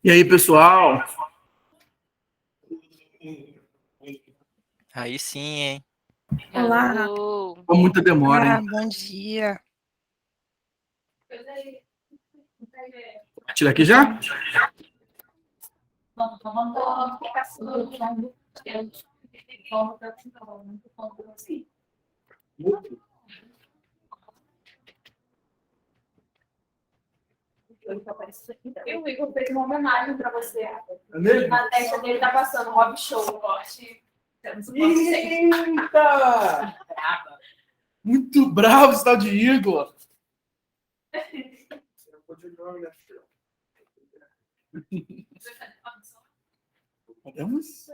E aí, pessoal? Aí sim, hein? Olá. Hello. Com muita demora, hein? Bom dia. Tira aqui já? E o Igor fez uma homenagem pra você. É mesmo? Na testa dele tá passando Rob Show. Eita! Muito bravo esse tal de Igor. Podemos?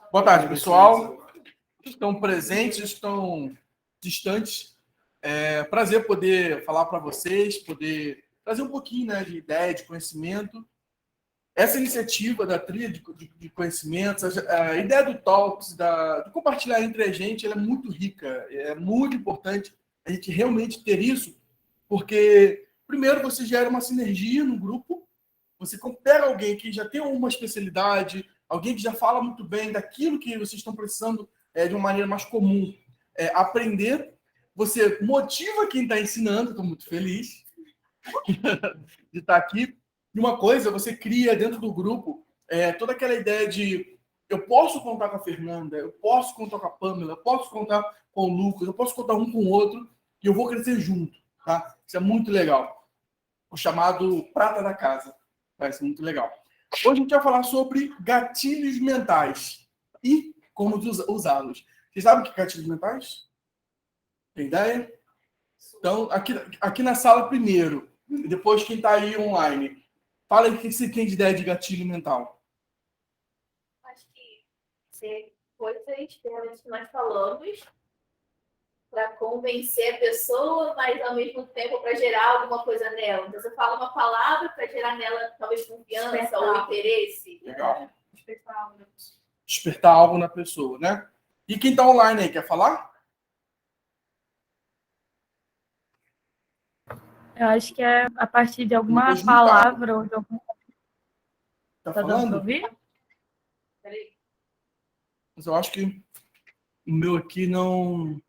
Boa tarde, pessoal. Estão presentes, estão distantes. É prazer poder falar para vocês, poder trazer um pouquinho, né, de ideia, de conhecimento. Essa iniciativa da trilha de conhecimentos, a ideia do Talks, de compartilhar entre a gente, ela é muito rica. É muito importante a gente realmente ter isso, porque, primeiro, você gera uma sinergia no grupo, você pega alguém que já tem uma especialidade, alguém que já fala muito bem daquilo que vocês estão precisando de uma maneira mais comum aprender. Você motiva quem está ensinando, estou muito feliz de estar aqui. E uma coisa, você cria dentro do grupo toda aquela ideia de eu posso contar com a Fernanda, eu posso contar com a Pamela, eu posso contar com o Lucas, eu posso contar um com o outro e eu vou crescer junto, tá? Isso é muito legal. O chamado prata da casa. Parece muito legal. Hoje a gente vai falar sobre gatilhos mentais e como usá-los. Vocês sabem o que é gatilhos mentais? Tem ideia? Então, aqui na sala primeiro, e depois quem está aí online. Fala aí o que você tem de ideia de gatilho mental. Acho que ser coisas que nós falamos para convencer a pessoa, mas ao mesmo tempo para gerar alguma coisa nela. Então, você fala uma palavra para gerar nela talvez confiança ou interesse. Legal. Despertar algo na pessoa, né? E quem está online aí, quer falar? Eu acho que é a partir de alguma palavra ou de algum... Tá Tá dando falando? para ouvir? Mas eu acho que o meu aqui não...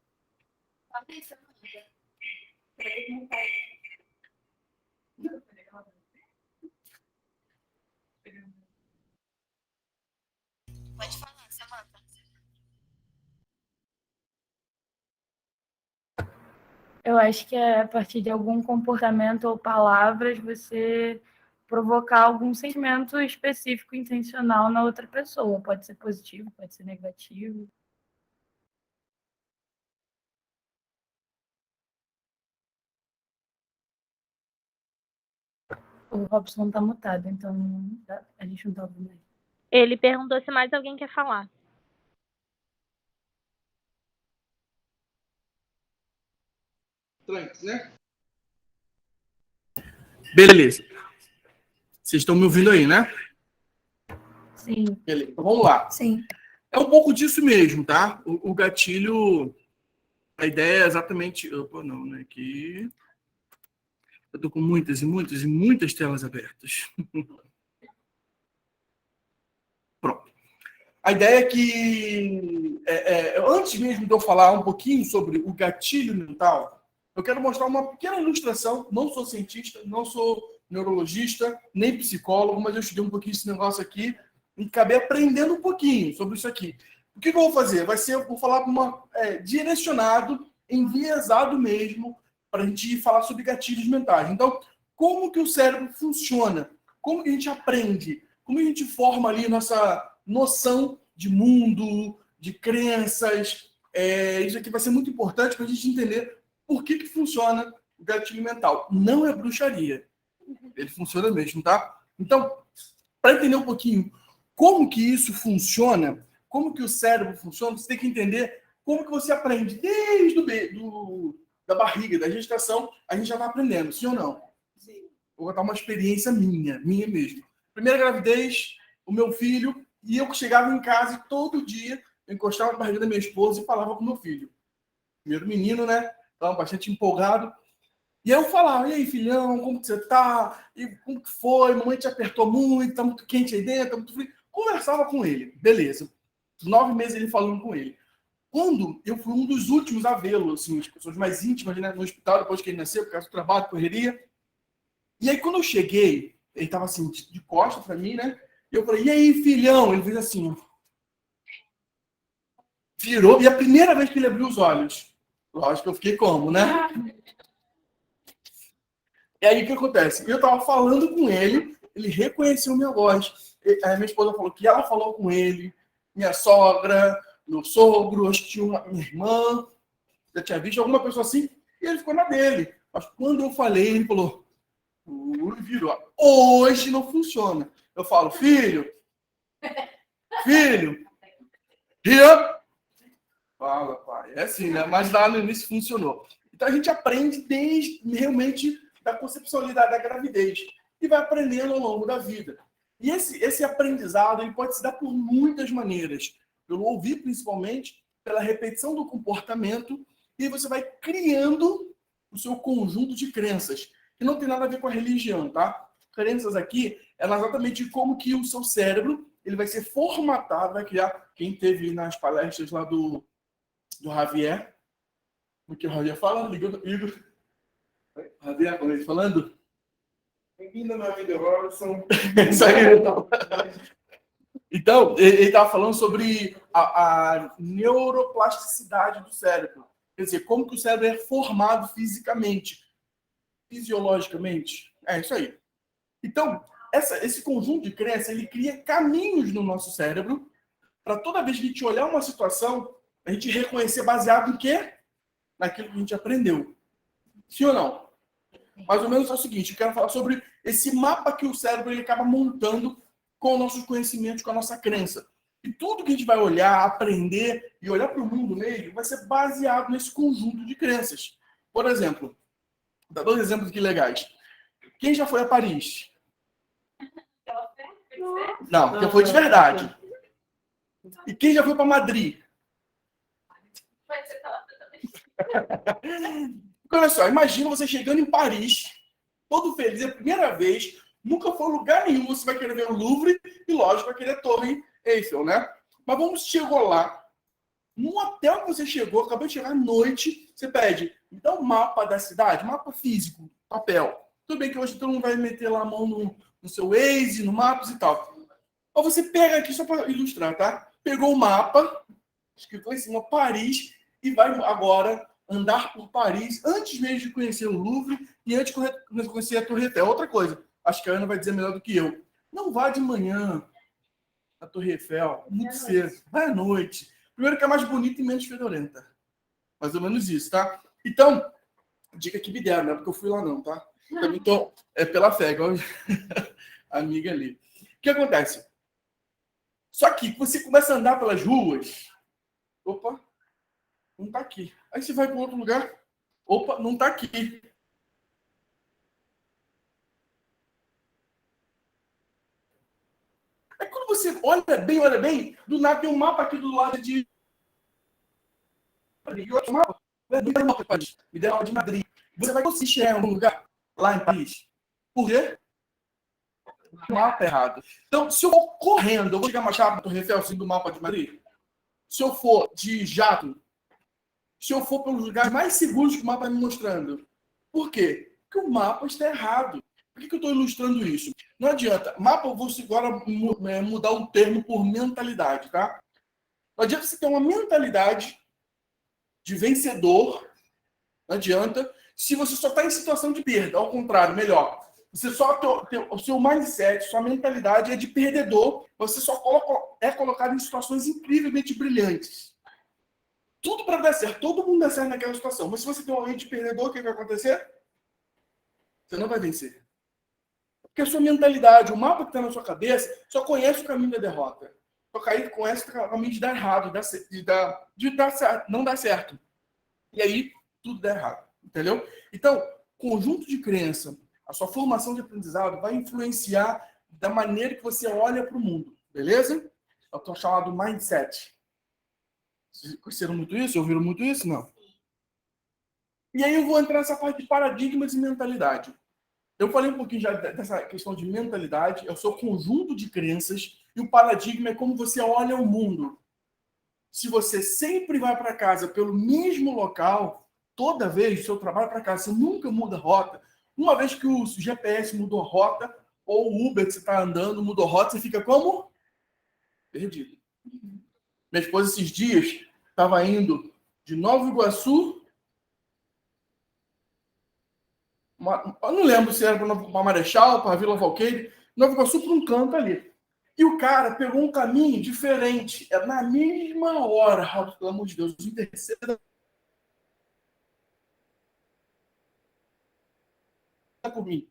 Pode falar, Samanta. Eu acho que é a partir de algum comportamento ou palavras você provocar algum sentimento específico, intencional na outra pessoa. Pode ser positivo, pode ser negativo. O Robson tá mutado, então a gente não tá ouvindo ele. Ele perguntou se mais alguém quer falar. Tranques, né? Beleza. Vocês estão me ouvindo aí, né? Sim. Beleza. Então vamos lá. Sim. É um pouco disso mesmo, tá? O gatilho, a ideia é exatamente... Opa, não, né? Aqui... Eu tô com muitas e muitas e muitas telas abertas. Pronto. A ideia é que, antes mesmo de eu falar um pouquinho sobre o gatilho mental, eu quero mostrar uma pequena ilustração. Não sou cientista, não sou neurologista, nem psicólogo, mas eu estudei um pouquinho esse negócio aqui e acabei aprendendo um pouquinho sobre isso aqui. O que eu vou fazer? Vou falar direcionado, enviesado mesmo, para a gente falar sobre gatilhos mentais. Então, como que o cérebro funciona? Como que a gente aprende? Como a gente forma ali nossa noção de mundo, de crenças? Isso aqui vai ser muito importante para a gente entender por que funciona o gatilho mental. Não é bruxaria. Ele funciona mesmo, tá? Então, para entender um pouquinho como que isso funciona, como que o cérebro funciona, você tem que entender como que você aprende desde da barriga, da gestação, a gente já está aprendendo, sim ou não? Sim. Vou contar uma experiência minha mesmo. Primeira gravidez, o meu filho, e eu que chegava em casa e todo dia eu encostava na barriga da minha esposa e falava com o meu filho. Primeiro menino, né? Então, bastante empolgado. E aí eu falava, e aí, filhão, como que você tá? E como que foi? Mamãe te apertou muito, tá muito quente aí dentro, tá muito frio. Conversava com ele, beleza. 9 meses ele falando com ele. Quando eu fui um dos últimos a vê-lo, assim, as pessoas mais íntimas, né, no hospital, depois que ele nasceu, por causa do trabalho, correria. E aí, quando eu cheguei, ele tava assim, de costas pra mim, né? E eu falei, e aí, filhão? Ele fez assim, ó. Virou, e a primeira vez que ele abriu os olhos, lógico que eu fiquei como, né? E aí, o que acontece? Eu tava falando com ele, ele reconheceu minha voz. Aí minha esposa falou que ela falou com ele, minha sogra, meu sogro, acho que tinha minha irmã, já tinha visto alguma pessoa assim, e ele ficou na dele. Mas quando eu falei, ele falou, virou. Hoje não funciona. Eu falo, filho, Rian, fala, pai. É assim, né? Mas lá no início funcionou. Então a gente aprende desde realmente da conceptualidade da gravidez e vai aprendendo ao longo da vida. E esse aprendizado ele pode se dar por muitas maneiras. Pelo ouvir, principalmente, pela repetição do comportamento, e você vai criando o seu conjunto de crenças, que não tem nada a ver com a religião, tá? Crenças aqui é exatamente como que o seu cérebro ele vai ser formatado, vai criar. Quem teve nas palestras lá do Javier, o que o Javier fala, ligando Igor. Javier, como ele falando? Bem-vindo na vida, Robson. Isso aí, então. Então, ele estava falando sobre a neuroplasticidade do cérebro. Quer dizer, como que o cérebro é formado fisicamente, fisiologicamente. É isso aí. Então, esse conjunto de crenças, ele cria caminhos no nosso cérebro para toda vez que a gente olhar uma situação, a gente reconhecer baseado em quê? Naquilo que a gente aprendeu. Sim ou não? Mais ou menos é o seguinte, eu quero falar sobre esse mapa que o cérebro ele acaba montando com os nossos conhecimentos, com a nossa crença. E tudo que a gente vai olhar, aprender e olhar para o mundo nele vai ser baseado nesse conjunto de crenças. Por exemplo, vou dar 2 exemplos aqui legais. Quem já foi a Paris? Não, porque foi de verdade. E quem já foi para Madrid? Olha só, imagina você chegando em Paris, todo feliz, é a primeira vez, nunca foi a lugar nenhum, você vai querer ver o Louvre e, lógico, vai querer a Torre Eiffel, né? Mas vamos, chegou lá, no hotel que você chegou, acabou de chegar à noite, você pede, me dá um mapa da cidade, mapa físico, papel. Tudo bem que hoje todo mundo vai meter lá a mão no seu Waze, no Maps e tal. Mas você pega aqui, só para ilustrar, tá? Pegou o mapa, escrito lá em cima, Paris, e vai agora andar por Paris, antes mesmo de conhecer o Louvre e antes de conhecer a Torre Eiffel. Outra coisa, acho que a Ana vai dizer melhor do que eu. Não vá de manhã na Torre Eiffel, muito cedo. Vai à noite. Primeiro que é mais bonita e menos fedorenta. Mais ou menos isso, tá? Então, dica que me deram, não é porque eu fui lá não, tá? Também tô, pela fé, igual a amiga ali. O que acontece? Só que você começa a andar pelas ruas, opa, não tá aqui. Aí você vai para outro lugar, opa, não tá aqui. Aí quando você olha bem, do nada tem um mapa aqui do lado de Madrid. E outro mapa, me deram um mapa de Paris, me deram uma de Madrid. Você vai conseguir chegar em algum lugar lá em Paris. Por quê? O mapa é errado. Então, se eu for correndo, eu vou chegar mais rápido no Eiffel, assim, do mapa de Madrid? Se eu for de jato, se eu for pelos lugares mais seguros que o mapa está me mostrando. Por quê? Porque o mapa está errado. Por que eu estou ilustrando isso? Não adianta. Mapa, eu vou agora mudar o termo por mentalidade, tá? Não adianta você ter uma mentalidade de vencedor. Não adianta. Se você só está em situação de perda. Ao contrário, melhor. Você só o seu mindset, sua mentalidade é de perdedor. Você só é colocado em situações incrivelmente brilhantes. Tudo para dar certo. Todo mundo dá certo naquela situação. Mas se você tem uma mente de perdedor, o que vai acontecer? Você não vai vencer. Porque a sua mentalidade, o mapa que está na sua cabeça, só conhece o caminho da derrota. Só conhece o caminho de dar errado, não dar certo. E aí, tudo dá errado. Entendeu? Então, conjunto de crença, a sua formação de aprendizado vai influenciar da maneira que você olha para o mundo. Beleza? É o que é chamado mindset. Vocês conheceram muito isso? Ouviram muito isso? Não. E aí eu vou entrar nessa parte de paradigmas e mentalidade. Eu falei um pouquinho já dessa questão de mentalidade, é o seu conjunto de crenças, e o paradigma é como você olha o mundo. Se você sempre vai para casa pelo mesmo local, toda vez, do seu trabalho para casa, você nunca muda a rota. Uma vez que o GPS mudou a rota, ou o Uber que você está andando mudou a rota, você fica como? Perdido. Minha esposa, esses dias, estava indo de Nova Iguaçu, eu não lembro se era para Marechal, para Vila Valqueire, Nova Iguaçu para um canto ali. E o cara pegou um caminho diferente. É na mesma hora, Robson, pelo amor de Deus, em terceira por mim.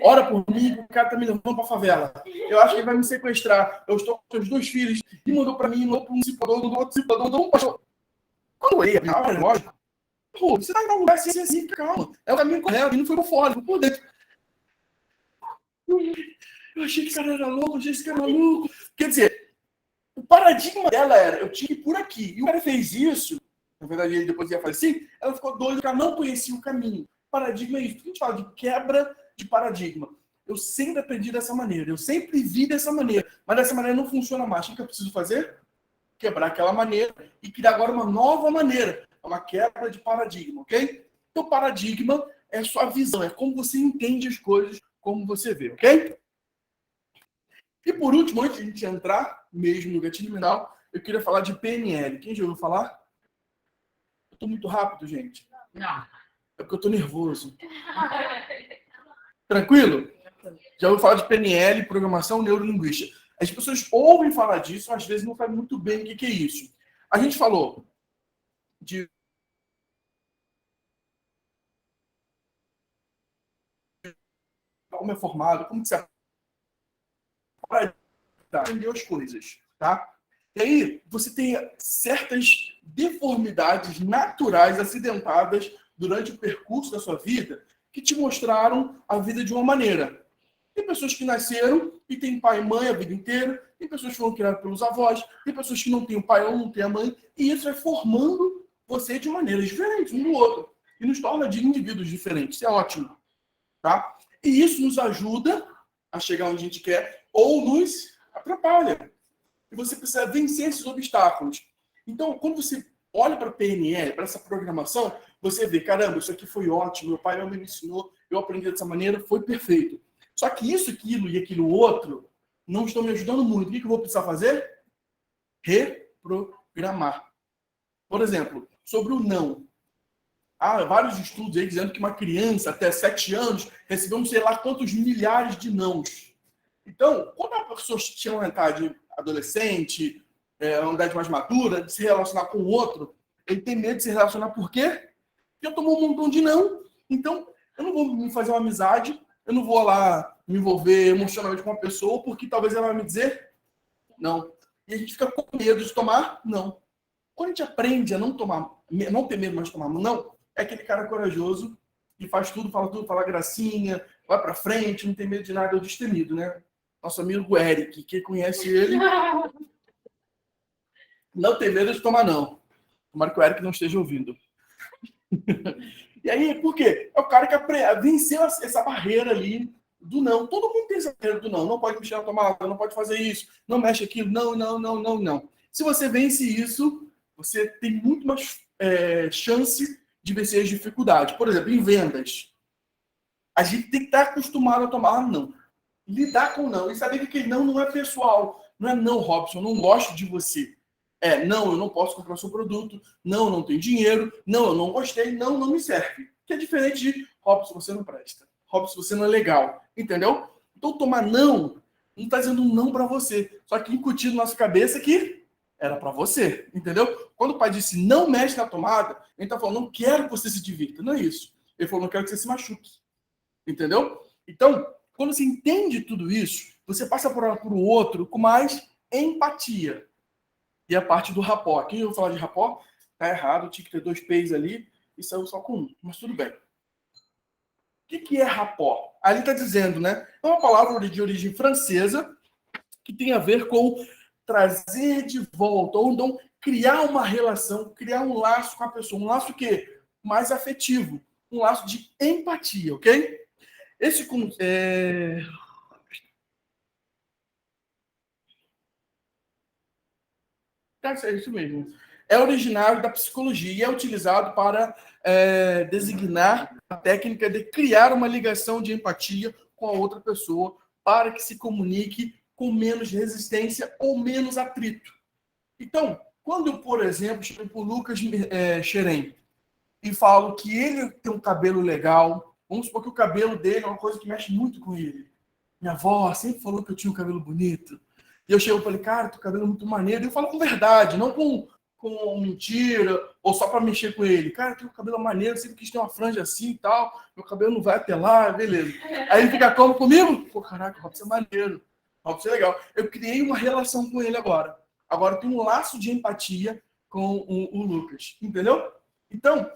Ora por mim, o cara tá me levando pra favela. Eu acho que ele vai me sequestrar. Eu estou com os 2 filhos. E mandou pra mim, mandou pra um discipulador, mandou outro discipulador, mandou um pastor. Quando eu ia, lógico. Pô, você tá em um lugar assim, calma. É o caminho correto. E não foi por fora, foi por dentro. Eu achei que esse cara era louco, eu achei que esse cara era maluco. Quer dizer, o paradigma dela era, eu tinha que ir por aqui. E o cara fez isso, na verdade ele depois ia falecer, ela ficou doida, porque ela não conhecia o caminho. Paradigma é isso. A gente fala de quebra de paradigma. Eu sempre aprendi dessa maneira, eu sempre vi dessa maneira, mas dessa maneira não funciona mais. O que eu preciso fazer? Quebrar aquela maneira e criar agora uma nova maneira. É uma quebra de paradigma, ok? Então, paradigma é sua visão, é como você entende as coisas, como você vê, ok? E por último, antes de a gente entrar mesmo no gatilho mental, eu queria falar de PNL. Quem já ouviu falar? Eu tô muito rápido, gente. Não. É porque eu tô nervoso. Tranquilo? Já ouviu falar de PNL, Programação Neurolinguística. As pessoas ouvem falar disso, às vezes não sabem muito bem o que é isso. A gente falou de como é formado, como que se aprender as coisas, tá? E aí, você tem certas deformidades naturais, acidentadas, durante o percurso da sua vida, que te mostraram a vida de uma maneira. Tem pessoas que nasceram e têm pai e mãe a vida inteira, tem pessoas que foram criadas pelos avós, tem pessoas que não têm o pai ou não têm a mãe, e isso vai formando você de maneiras diferentes um do outro, e nos torna de indivíduos diferentes. Isso é ótimo, tá? E isso nos ajuda a chegar onde a gente quer, ou nos atrapalha. E você precisa vencer esses obstáculos. Então, quando você olha para a PNL, para essa programação, você vê, caramba, isso aqui foi ótimo, meu pai me ensinou, eu aprendi dessa maneira, foi perfeito. Só que isso, aquilo e aquilo outro não estão me ajudando muito. O que eu vou precisar fazer? Reprogramar. Por exemplo, sobre o não. Há vários estudos aí dizendo que uma criança até 7 anos recebeu não sei lá quantos milhares de nãos. Então, quando a pessoa tinha uma idade adolescente, uma idade mais madura, de se relacionar com o outro, ele tem medo de se relacionar por quê? Porque tomou um montão de não. Então, eu não vou me fazer uma amizade, eu não vou lá me envolver emocionalmente com uma pessoa, porque talvez ela vai me dizer não. E a gente fica com medo de tomar não. Quando a gente aprende a não tomar, não ter medo mais de tomar não, é aquele cara corajoso que faz tudo, fala gracinha, vai pra frente, não tem medo de nada, é o destemido, né? Nosso amigo Eric, quem conhece ele, não tem medo de tomar não. Tomara que o Eric não esteja ouvindo. E aí, por quê? É o cara que venceu essa barreira ali do não. Todo mundo tem essa barreira do não. Não pode mexer na tomada, não pode fazer isso, não mexe aquilo, não. Se você vence isso, você tem muito mais chance de vencer as dificuldades. Por exemplo, em vendas, a gente tem que estar acostumado a tomar não. Lidar com não. E saber que aquele não é pessoal. Não é não, Robson, eu não gosto de você. Não, eu não posso comprar o seu produto. Não, eu não tenho dinheiro. Não, eu não gostei. Não, não me serve. Que é diferente de Robson, você não presta. Robson, você não é legal. Entendeu? Então, tomar não está dizendo um não para você. Só que incutido na nossa cabeça que era para você. Entendeu? Quando o pai disse não mexe na tomada, ele está falando, não quero que você se divirta. Não é isso. Ele falou, não quero que você se machuque. Entendeu? Então, quando você entende tudo isso, você passa por o outro com mais empatia. E a parte do rapport. Quem eu falar de rapport, tá errado, tinha que ter 2 P's ali e saiu só com 1. Mas tudo bem. O que é rapport? Ali está dizendo, né? É uma palavra de origem francesa que tem a ver com trazer de volta, ou então criar uma relação, criar um laço com a pessoa. Um laço que mais afetivo, um laço de empatia, ok? Esse é isso mesmo. É originário da psicologia e é utilizado para designar a técnica de criar uma ligação de empatia com a outra pessoa para que se comunique com menos resistência ou menos atrito. Então, quando eu, por exemplo, chego para o Lucas Xerém e falo que ele tem um cabelo legal, vamos supor que o cabelo dele é uma coisa que mexe muito com ele. Minha avó sempre falou que eu tinha um cabelo bonito. E eu chego e falei, cara, teu cabelo é muito maneiro. E eu falo com verdade, não com mentira, ou só para mexer com ele. Cara, teu cabelo é maneiro, sempre quis ter uma franja assim e tal. Meu cabelo não vai até lá, beleza. Aí ele fica como comigo? Pô, caraca, o Robson é maneiro. O Robson é legal. Eu criei uma relação com ele agora. Agora eu tenho um laço de empatia com o Lucas. Entendeu? Então,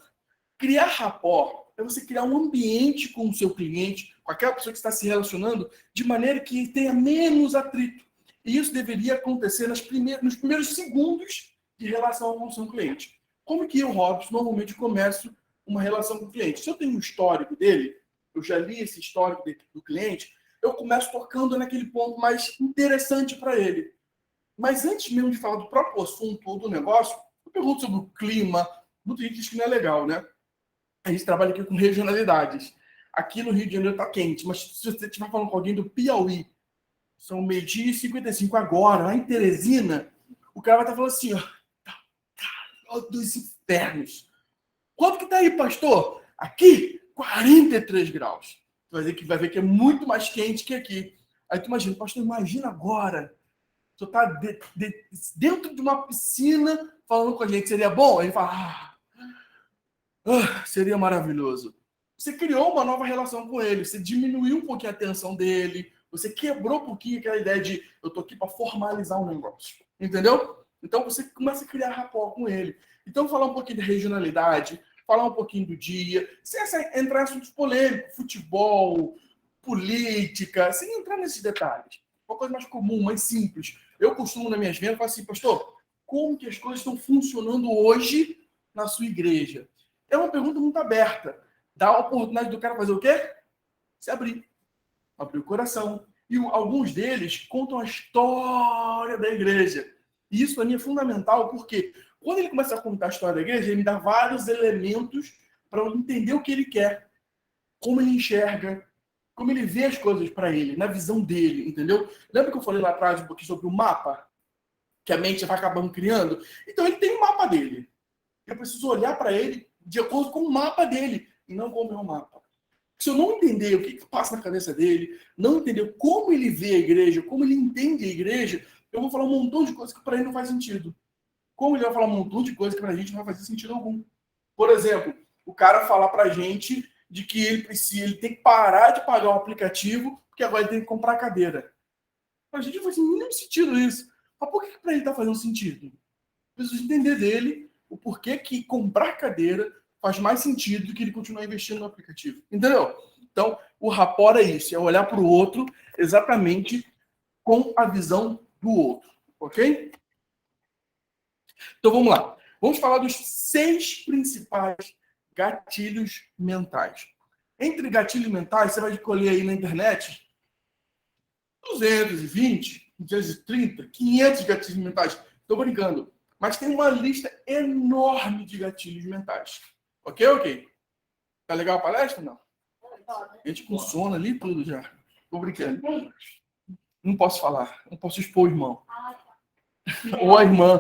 criar rapport é você criar um ambiente com o seu cliente, com aquela pessoa que está se relacionando, de maneira que tenha menos atrito. E isso deveria acontecer nos primeiros segundos de relação com o seu cliente. Como que eu, Robson, normalmente começo uma relação com o cliente? Se eu tenho um histórico dele, eu já li esse histórico do cliente, eu começo tocando naquele ponto mais interessante para ele. Mas antes mesmo de falar do próprio assunto ou do negócio, eu pergunto sobre o clima. Muita gente diz que não é legal, né? A gente trabalha aqui com regionalidades. Aqui no Rio de Janeiro está quente, mas se você estiver falando com alguém do Piauí, são 12h55 agora, lá em Teresina, o cara vai estar falando assim, ó, dos infernos. Quanto que tá aí, pastor? Aqui, 43 graus. Vai ver que é muito mais quente que aqui. Aí tu imagina, pastor, imagina agora, tu tá dentro de uma piscina falando com a gente, seria bom? Aí ele fala, seria maravilhoso. Você criou uma nova relação com ele, você diminuiu um pouquinho a tensão dele, você quebrou um pouquinho aquela ideia de eu tô aqui para formalizar um negócio. Entendeu? Então você começa a criar rapport com ele. Então falar um pouquinho de regionalidade, falar um pouquinho do dia, sem entrar em assuntos polêmicos, futebol, política, sem entrar nesses detalhes. Uma coisa mais comum, mais simples. Eu costumo, nas minhas vendas, falar assim, pastor, como que as coisas estão funcionando hoje na sua igreja? É uma pergunta muito aberta. Dá a oportunidade do cara fazer o quê? Se abrir. Abrir o coração. E alguns deles contam a história da igreja. E isso, para mim, é fundamental, porque quando ele começa a contar a história da igreja, ele me dá vários elementos para eu entender o que ele quer, como ele enxerga, como ele vê as coisas para ele, na visão dele, entendeu? Lembra que eu falei lá atrás um pouquinho sobre o mapa que a mente vai acabando criando? Então, ele tem um mapa dele. Eu preciso olhar para ele de acordo com o mapa dele, e não com o meu mapa. Se eu não entender o que passa na cabeça dele, não entender como ele vê a igreja, como ele entende a igreja, eu vou falar um montão de coisas que para ele não faz sentido. Como ele vai falar um montão de coisas que para a gente não vai fazer sentido algum. Por exemplo, o cara falar para a gente de que ele tem que parar de pagar o aplicativo, porque agora ele tem que comprar a cadeira. Para a gente não faz nenhum sentido isso. Mas por que para ele está fazendo sentido? Eu preciso entender dele o porquê que comprar cadeira faz mais sentido do que ele continuar investindo no aplicativo. Entendeu? Então, o rapport é isso, é olhar para o outro exatamente com a visão do outro. Ok? Então, vamos lá. Vamos falar dos 6 principais gatilhos mentais. Entre gatilhos mentais, você vai escolher aí na internet 220, 230, 500 gatilhos mentais. Estou brincando. Mas tem uma lista enorme de gatilhos mentais. Ok? Tá legal a palestra? Não. A gente com sono ali e tudo já. Tô brincando. Não posso falar. Não posso expor o irmão. Ou a irmã.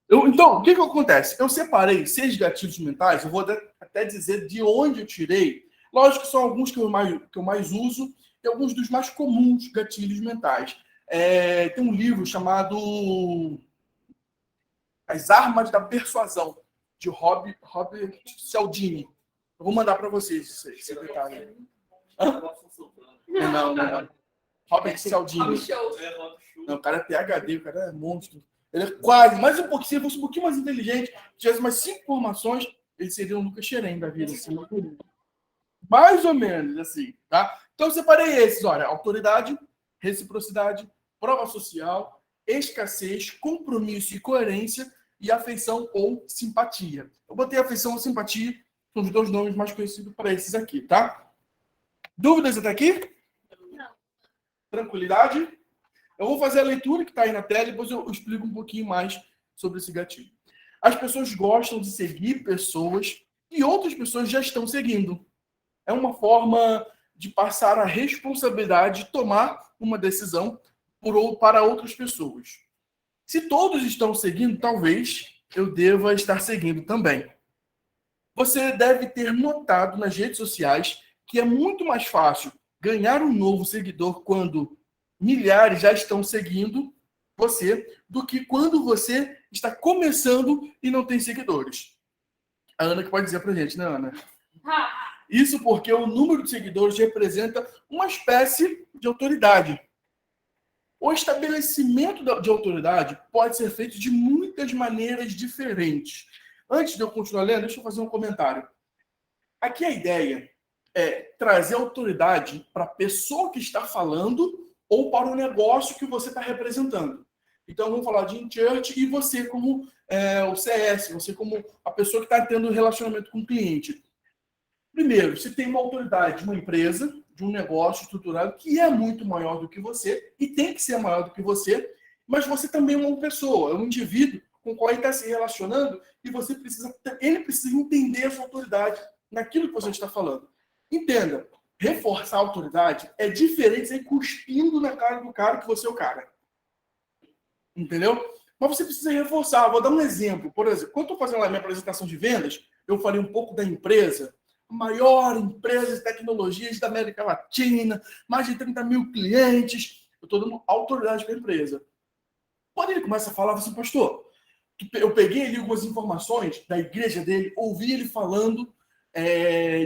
Então, o que acontece? Eu separei 6 gatilhos mentais. Eu vou até dizer de onde eu tirei. Lógico que são alguns que eu mais uso e alguns dos mais comuns gatilhos mentais. Tem um livro chamado As Armas da Persuasão, de Robert Cialdini. Eu vou mandar para vocês esse detalhe. Não. Robert Cialdini. Não, o cara é PhD, o cara é monstro. Ele é quase, mais um pouquinho, se ele fosse um pouquinho mais inteligente, tivesse mais 5 formações, ele seria um Lucas Xerém da vida. Assim, mais ou menos, assim, tá? Então, eu separei esses, olha, autoridade, reciprocidade, prova social, escassez, compromisso e coerência, e afeição ou simpatia. Eu botei afeição ou simpatia, são os dois nomes mais conhecidos para esses aqui, tá? Dúvidas até aqui? Não. Tranquilidade? Eu vou fazer a leitura que está aí na tela e depois eu explico um pouquinho mais sobre esse gatilho. As pessoas gostam de seguir pessoas que outras pessoas já estão seguindo. É uma forma de passar a responsabilidade de tomar uma decisão para outras pessoas. Se todos estão seguindo, talvez eu deva estar seguindo também. Você deve ter notado nas redes sociais que é muito mais fácil ganhar um novo seguidor quando milhares já estão seguindo você do que quando você está começando e não tem seguidores. A Ana que pode dizer pra gente, né, Ana? Isso porque o número de seguidores representa uma espécie de autoridade. O estabelecimento de autoridade pode ser feito de muitas maneiras diferentes. Antes de eu continuar lendo, deixa eu fazer um comentário. Aqui a ideia é trazer autoridade para a pessoa que está falando ou para o negócio que você está representando. Então, vamos falar de InChurch e você como o CS, você como a pessoa que está tendo um relacionamento com o cliente. Primeiro, você tem uma autoridade de uma empresa, de um negócio estruturado que é muito maior do que você e tem que ser maior do que você, mas você também é uma pessoa, é um indivíduo com o qual ele está se relacionando e ele precisa entender a sua autoridade naquilo que você está falando. Entenda, reforçar a autoridade é diferente de sair cuspindo na cara do cara que você é o cara. Entendeu? Mas você precisa reforçar. Vou dar um exemplo. Por exemplo, quando eu estou fazendo a minha apresentação de vendas, eu falei um pouco da empresa, a maior empresa de tecnologias da América Latina, mais de 30 mil clientes. Eu estou dando autoridade para a empresa. Quando ele começa a falar, assim, pastor, eu peguei ali algumas informações da igreja dele, ouvi ele falando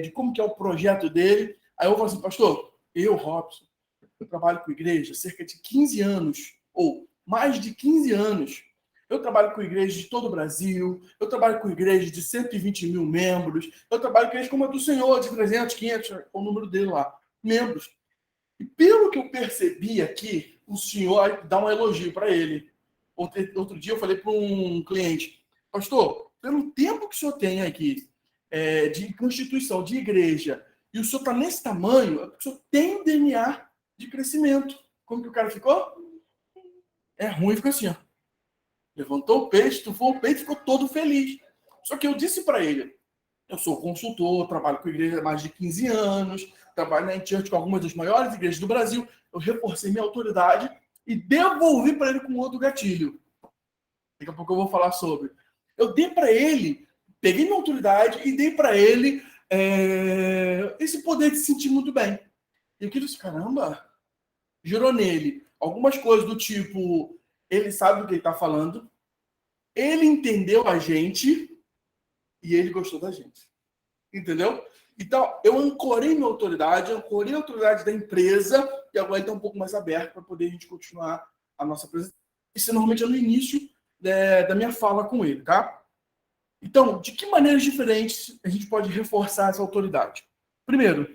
de como que é o projeto dele. Aí eu falo assim, pastor, Robson, eu trabalho com igreja há cerca de 15 anos, ou mais de 15 anos. Eu trabalho com igrejas de todo o Brasil, eu trabalho com igrejas de 120 mil membros, eu trabalho com igrejas como a do Senhor, de 300, 500, é o número dele lá, membros. E pelo que eu percebi aqui, o senhor dá um elogio para ele. Outro dia eu falei para um cliente, pastor, pelo tempo que o senhor tem aqui de constituição, de igreja, e o senhor está nesse tamanho, o senhor tem um DNA de crescimento. Como que o cara ficou? É ruim, ficou assim, ó. Levantou o peito, estufou o peito e ficou todo feliz. Só que eu disse para ele, eu sou consultor, trabalho com igreja há mais de 15 anos, trabalho na InChurch com algumas das maiores igrejas do Brasil, eu reforcei minha autoridade e devolvi para ele com outro gatilho. Daqui a pouco eu vou falar sobre. Eu dei para ele, peguei minha autoridade e dei para ele esse poder de se sentir muito bem. E aquilo disse, caramba, gerou nele algumas coisas do tipo, ele sabe do que ele está falando, ele entendeu a gente e ele gostou da gente. Entendeu? Então, eu ancorei minha autoridade, ancorei a autoridade da empresa e agora ele está um pouco mais aberto para poder a gente continuar a nossa apresentação. Isso normalmente é no início da minha fala com ele, tá? Então, de que maneiras diferentes a gente pode reforçar essa autoridade? Primeiro,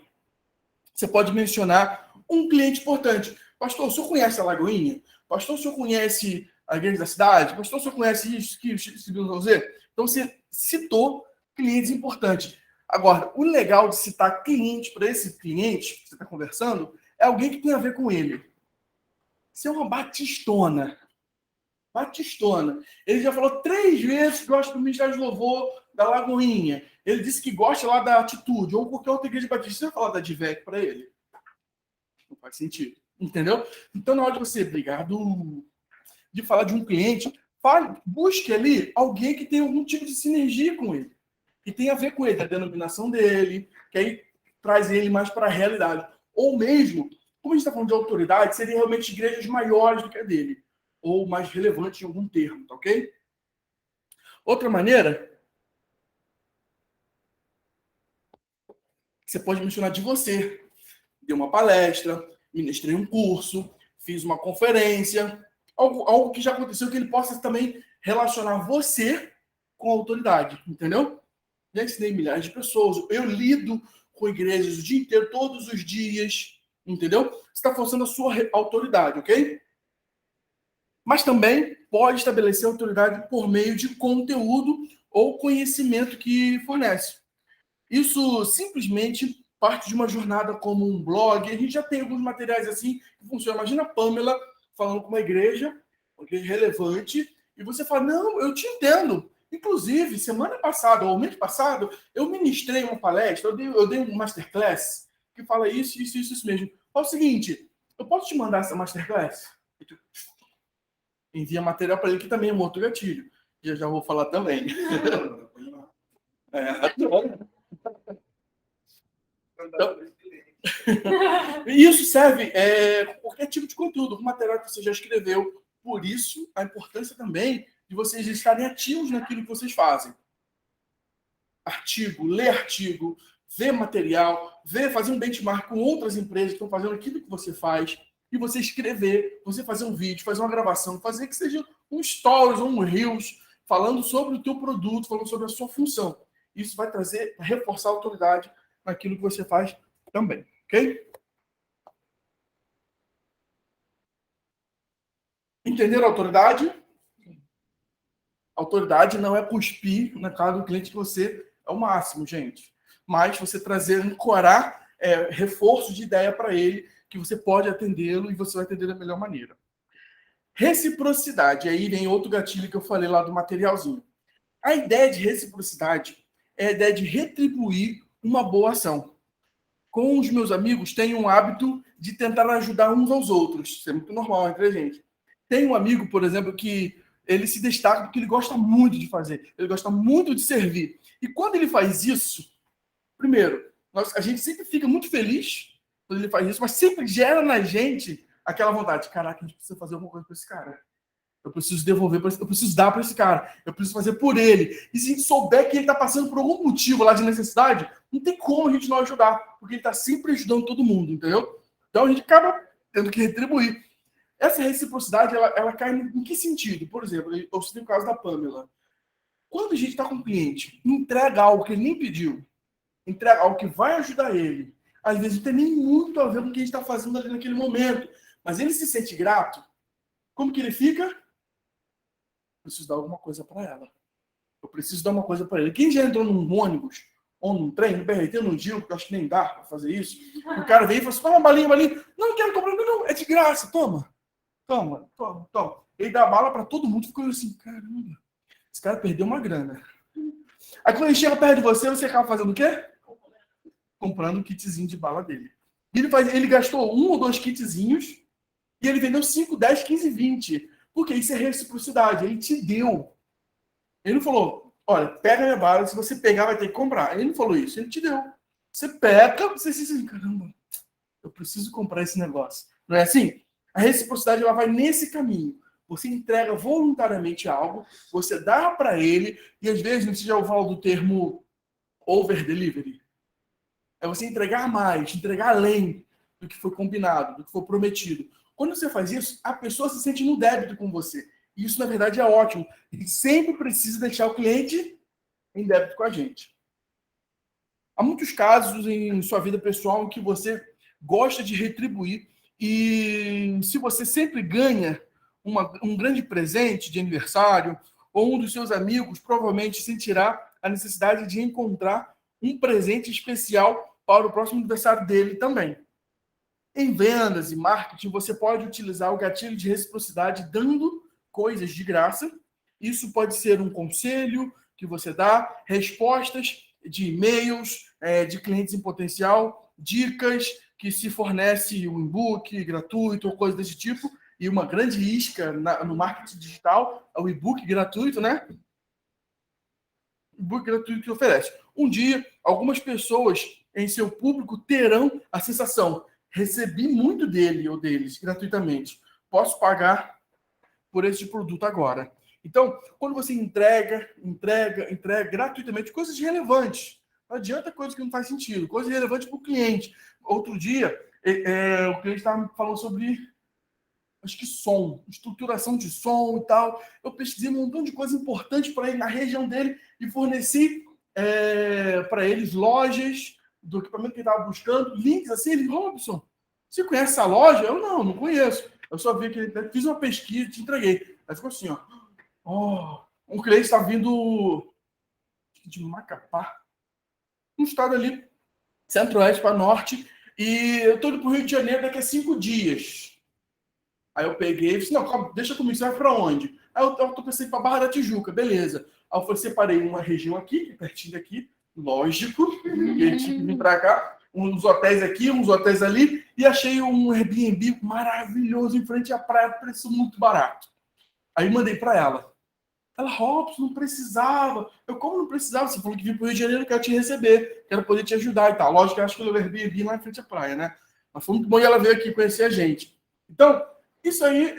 você pode mencionar um cliente importante. Pastor, o senhor conhece a Lagoinha? Pastor, o senhor conhece a igreja da cidade? Pastor, o senhor conhece isso, Então, você citou clientes importantes. Agora, o legal de citar cliente para esse cliente que você está conversando é alguém que tem a ver com ele. Você é uma batistona. Batistona. Ele já falou 3 vezes que gosta do Ministério de Louvor da Lagoinha. Ele disse que gosta lá da Atitude, ou qualquer outra igreja batista. Você vai falar da Divec para ele? Não faz sentido. Entendeu? Então, na hora de você brigar de falar de um cliente, busque ali alguém que tenha algum tipo de sinergia com ele. Que tem a ver com ele, a denominação dele, que aí traz ele mais para a realidade. Ou mesmo, como a gente está falando de autoridade, seria realmente igrejas maiores do que a dele. Ou mais relevante em algum termo, tá ok? Outra maneira, você pode mencionar de você. Dei uma palestra, ministrei um curso, fiz uma conferência, algo que já aconteceu que ele possa também relacionar você com a autoridade, entendeu? Já ensinei milhares de pessoas, eu lido com igrejas o dia inteiro, todos os dias, entendeu? Você está forçando a sua autoridade, ok? mas também pode estabelecer autoridade por meio de conteúdo ou conhecimento que fornece. Isso simplesmente parte de uma jornada como um blog. A gente já tem alguns materiais assim que funcionam. Imagina a Pamela falando com uma igreja relevante, e você fala, não, eu te entendo. Inclusive, semana passada, ou mês passado, eu ministrei uma palestra, eu dei um masterclass que fala isso mesmo. Fala o seguinte, eu posso te mandar essa masterclass? Envia material para ele, que também é um outro gatilho. Já vou falar também. Então, isso serve qualquer tipo de conteúdo, o material que você já escreveu. Por isso, a importância também de vocês estarem ativos naquilo que vocês fazem. Ler artigo, ver material, fazer um benchmark com outras empresas que estão fazendo aquilo que você faz, e você escrever, você fazer um vídeo, fazer uma gravação, fazer que seja um stories ou um reels, falando sobre o teu produto, falando sobre a sua função. Isso vai reforçar a autoridade naquilo que você faz também, ok? Entenderam a autoridade? Autoridade não é cuspir na cara do cliente que você é o máximo, gente. Mas você ancorar reforço de ideia para ele, que você pode atendê-lo e você vai atender da melhor maneira. Reciprocidade. Aí vem outro gatilho que eu falei lá do materialzinho. A ideia de reciprocidade é a ideia de retribuir uma boa ação. Com os meus amigos, tenho um hábito de tentar ajudar uns aos outros. Isso é muito normal entre a gente. Tem um amigo, por exemplo, que ele se destaca porque ele gosta muito de fazer. Ele gosta muito de servir. E quando ele faz isso, primeiro, a gente sempre fica muito feliz quando ele faz isso, mas sempre gera na gente aquela vontade. Caraca, a gente precisa fazer alguma coisa para esse cara. Eu preciso devolver, eu preciso dar para esse cara. Eu preciso fazer por ele. E se a gente souber que ele está passando por algum motivo lá de necessidade, não tem como a gente não ajudar, porque ele está sempre ajudando todo mundo, entendeu? Então a gente acaba tendo que retribuir. Essa reciprocidade, ela cai em que sentido? Por exemplo, eu citei o caso da Pamela. Quando a gente está com um cliente, entrega algo que ele nem pediu, entrega algo que vai ajudar ele, às vezes não tem nem muito a ver com o que a gente está fazendo ali naquele momento, mas ele se sente grato, como que ele fica? Eu preciso dar alguma coisa para ela. Eu preciso dar uma coisa para ele. Quem já entrou num ônibus, ou num trem, no BRT, num dia, porque eu acho que nem dá para fazer isso, o cara vem e fala assim, toma uma balinha. Não quero comprar, não, é de graça, toma. Toma. Ele dá bala para todo mundo, ficou assim, caramba, esse cara perdeu uma grana. Aí quando ele chega perto de você acaba fazendo o quê? Comprando um kitzinho de bala dele. Ele gastou 1 ou 2 kitzinhos e ele vendeu 5, 10, 15, 20. Porque isso é reciprocidade, ele te deu. Ele não falou, olha, pega a minha bala, se você pegar vai ter que comprar. Ele não falou isso, ele te deu. Você pega, você diz assim, caramba, eu preciso comprar esse negócio. Não é assim? A reciprocidade ela vai nesse caminho. Você entrega voluntariamente algo, você dá para ele, e às vezes você já ouviu falar do termo over delivery. É você entregar mais, entregar além do que foi combinado, do que foi prometido. Quando você faz isso, a pessoa se sente no débito com você. E isso, na verdade, é ótimo. E sempre precisa deixar o cliente em débito com a gente. Há muitos casos em sua vida pessoal em que você gosta de retribuir. E se você sempre ganha um grande presente de aniversário, ou um dos seus amigos provavelmente sentirá a necessidade de encontrar um presente especial para o próximo aniversário dele também. Em vendas e marketing, você pode utilizar o gatilho de reciprocidade dando coisas de graça. Isso pode ser um conselho que você dá, respostas de e-mails de clientes em potencial, dicas que se fornece um e-book gratuito ou coisa desse tipo. E uma grande isca no marketing digital é o e-book gratuito, né? E-book gratuito que oferece. Um dia, algumas pessoas em seu público terão a sensação: recebi muito dele ou deles gratuitamente. Posso pagar por esse produto agora. Então, quando você entrega gratuitamente coisas relevantes, não adianta coisa que não faz sentido, coisas relevantes para o cliente. Outro dia, o cliente estava falando sobre, acho que som, estruturação de som e tal. Eu pesquisei um montão de coisas importantes para ele na região dele e forneci para eles lojas do equipamento que ele estava buscando, links assim. Ele, Robson, você conhece essa loja? Eu não conheço. Eu só vi que ele fiz uma pesquisa e te entreguei. Aí ficou assim, ó. Oh, um cliente está vindo de Macapá, um estado ali, centro-oeste para norte, e eu estou indo para o Rio de Janeiro daqui a 5 dias. Aí eu peguei e disse, não, calma, deixa comigo, você vai para onde? Aí eu tô pensando para Barra da Tijuca, beleza. Aí eu separei uma região aqui, pertinho daqui, lógico, que ele tinha que vir para cá, uns hotéis aqui, uns hotéis ali, e achei um Airbnb maravilhoso em frente à praia, preço muito barato. Aí mandei para ela. Ela, Robson, não precisava. Eu, como não precisava? Você falou que vim para o Rio de Janeiro, quero te receber, quero poder te ajudar e tal. Lógico que eu acho que o Airbnb lá em frente à praia, né? Mas foi muito bom e ela veio aqui conhecer a gente. Então, isso aí,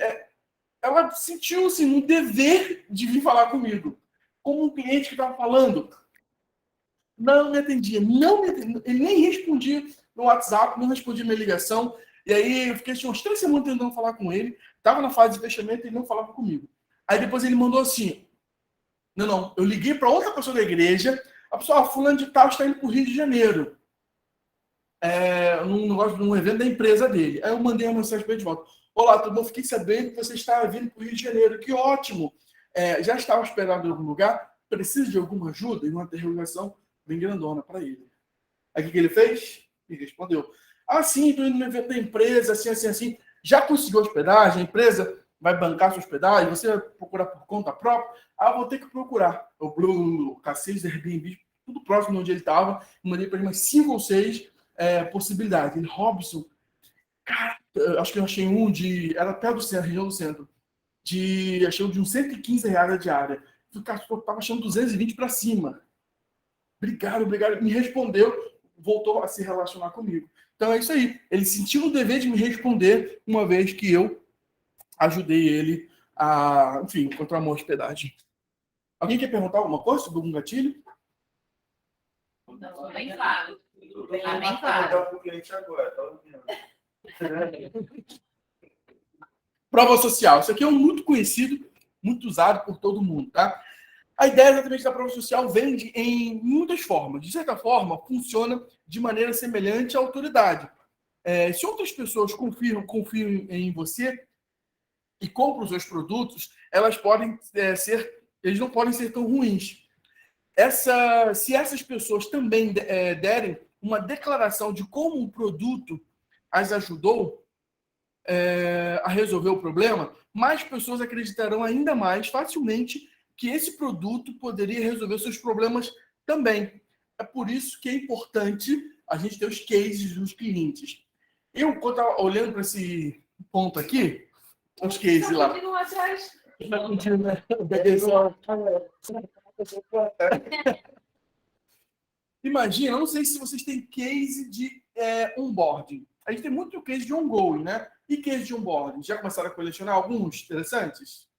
ela sentiu assim, um dever de vir falar comigo. Como um cliente que estava falando, não me atendia, ele nem respondia no WhatsApp, não respondia minha ligação. E aí eu fiquei umas 3 semanas tentando falar com ele, estava na fase de fechamento e ele não falava comigo. Aí depois ele mandou assim, não, eu liguei para outra pessoa da igreja, a pessoa, fulano de tal está indo para o Rio de Janeiro, num evento da empresa dele. Aí eu mandei uma mensagem para ele de volta. Olá, tudo bom? Fiquei sabendo que você está vindo para o Rio de Janeiro, que ótimo. Já estava esperando em algum lugar? Precisa de alguma ajuda? E uma interrogação bem grandona para ele. Aí o que ele fez? Ele respondeu, sim, estou indo no evento da empresa, assim. Já conseguiu hospedagem? A empresa vai bancar sua hospedagem? Você vai procurar por conta própria? Vou ter que procurar. O Cacete, Airbnb, tudo próximo de onde ele estava. Mandei para ele umas 5 ou 6 possibilidades. Ele, Robson, cara, acho que eu achei era perto do centro, região do centro. Achei um de uns R$115 a diária. Eu estava achando 220 para cima. Obrigado. Me respondeu, voltou a se relacionar comigo. Então é isso aí. Ele sentiu o dever de me responder, uma vez que eu ajudei ele a, enfim, encontrar uma hospedagem. Alguém quer perguntar alguma coisa sobre algum gatilho? Não, bem claro. Bem Vou claro. perguntar para o cliente agora. Tá ouvindo? Prova social. Isso aqui é muito conhecido, muito usado por todo mundo, tá? A ideia exatamente da prova social vem em muitas formas. De certa forma, funciona de maneira semelhante à autoridade. Se outras pessoas confiam em você e compram os seus produtos, eles não podem ser tão ruins. Se essas pessoas também derem uma declaração de como um produto as ajudou a resolver o problema, mais pessoas acreditarão ainda mais facilmente que esse produto poderia resolver seus problemas também. É por isso que é importante a gente ter os cases dos clientes. Eu, quando estava olhando para esse ponto aqui, os cases lá. Continua atrás. Imagina, eu não sei se vocês têm case de onboarding. A gente tem muito case de ongoing, né? E case de onboarding? Já começaram a colecionar alguns interessantes?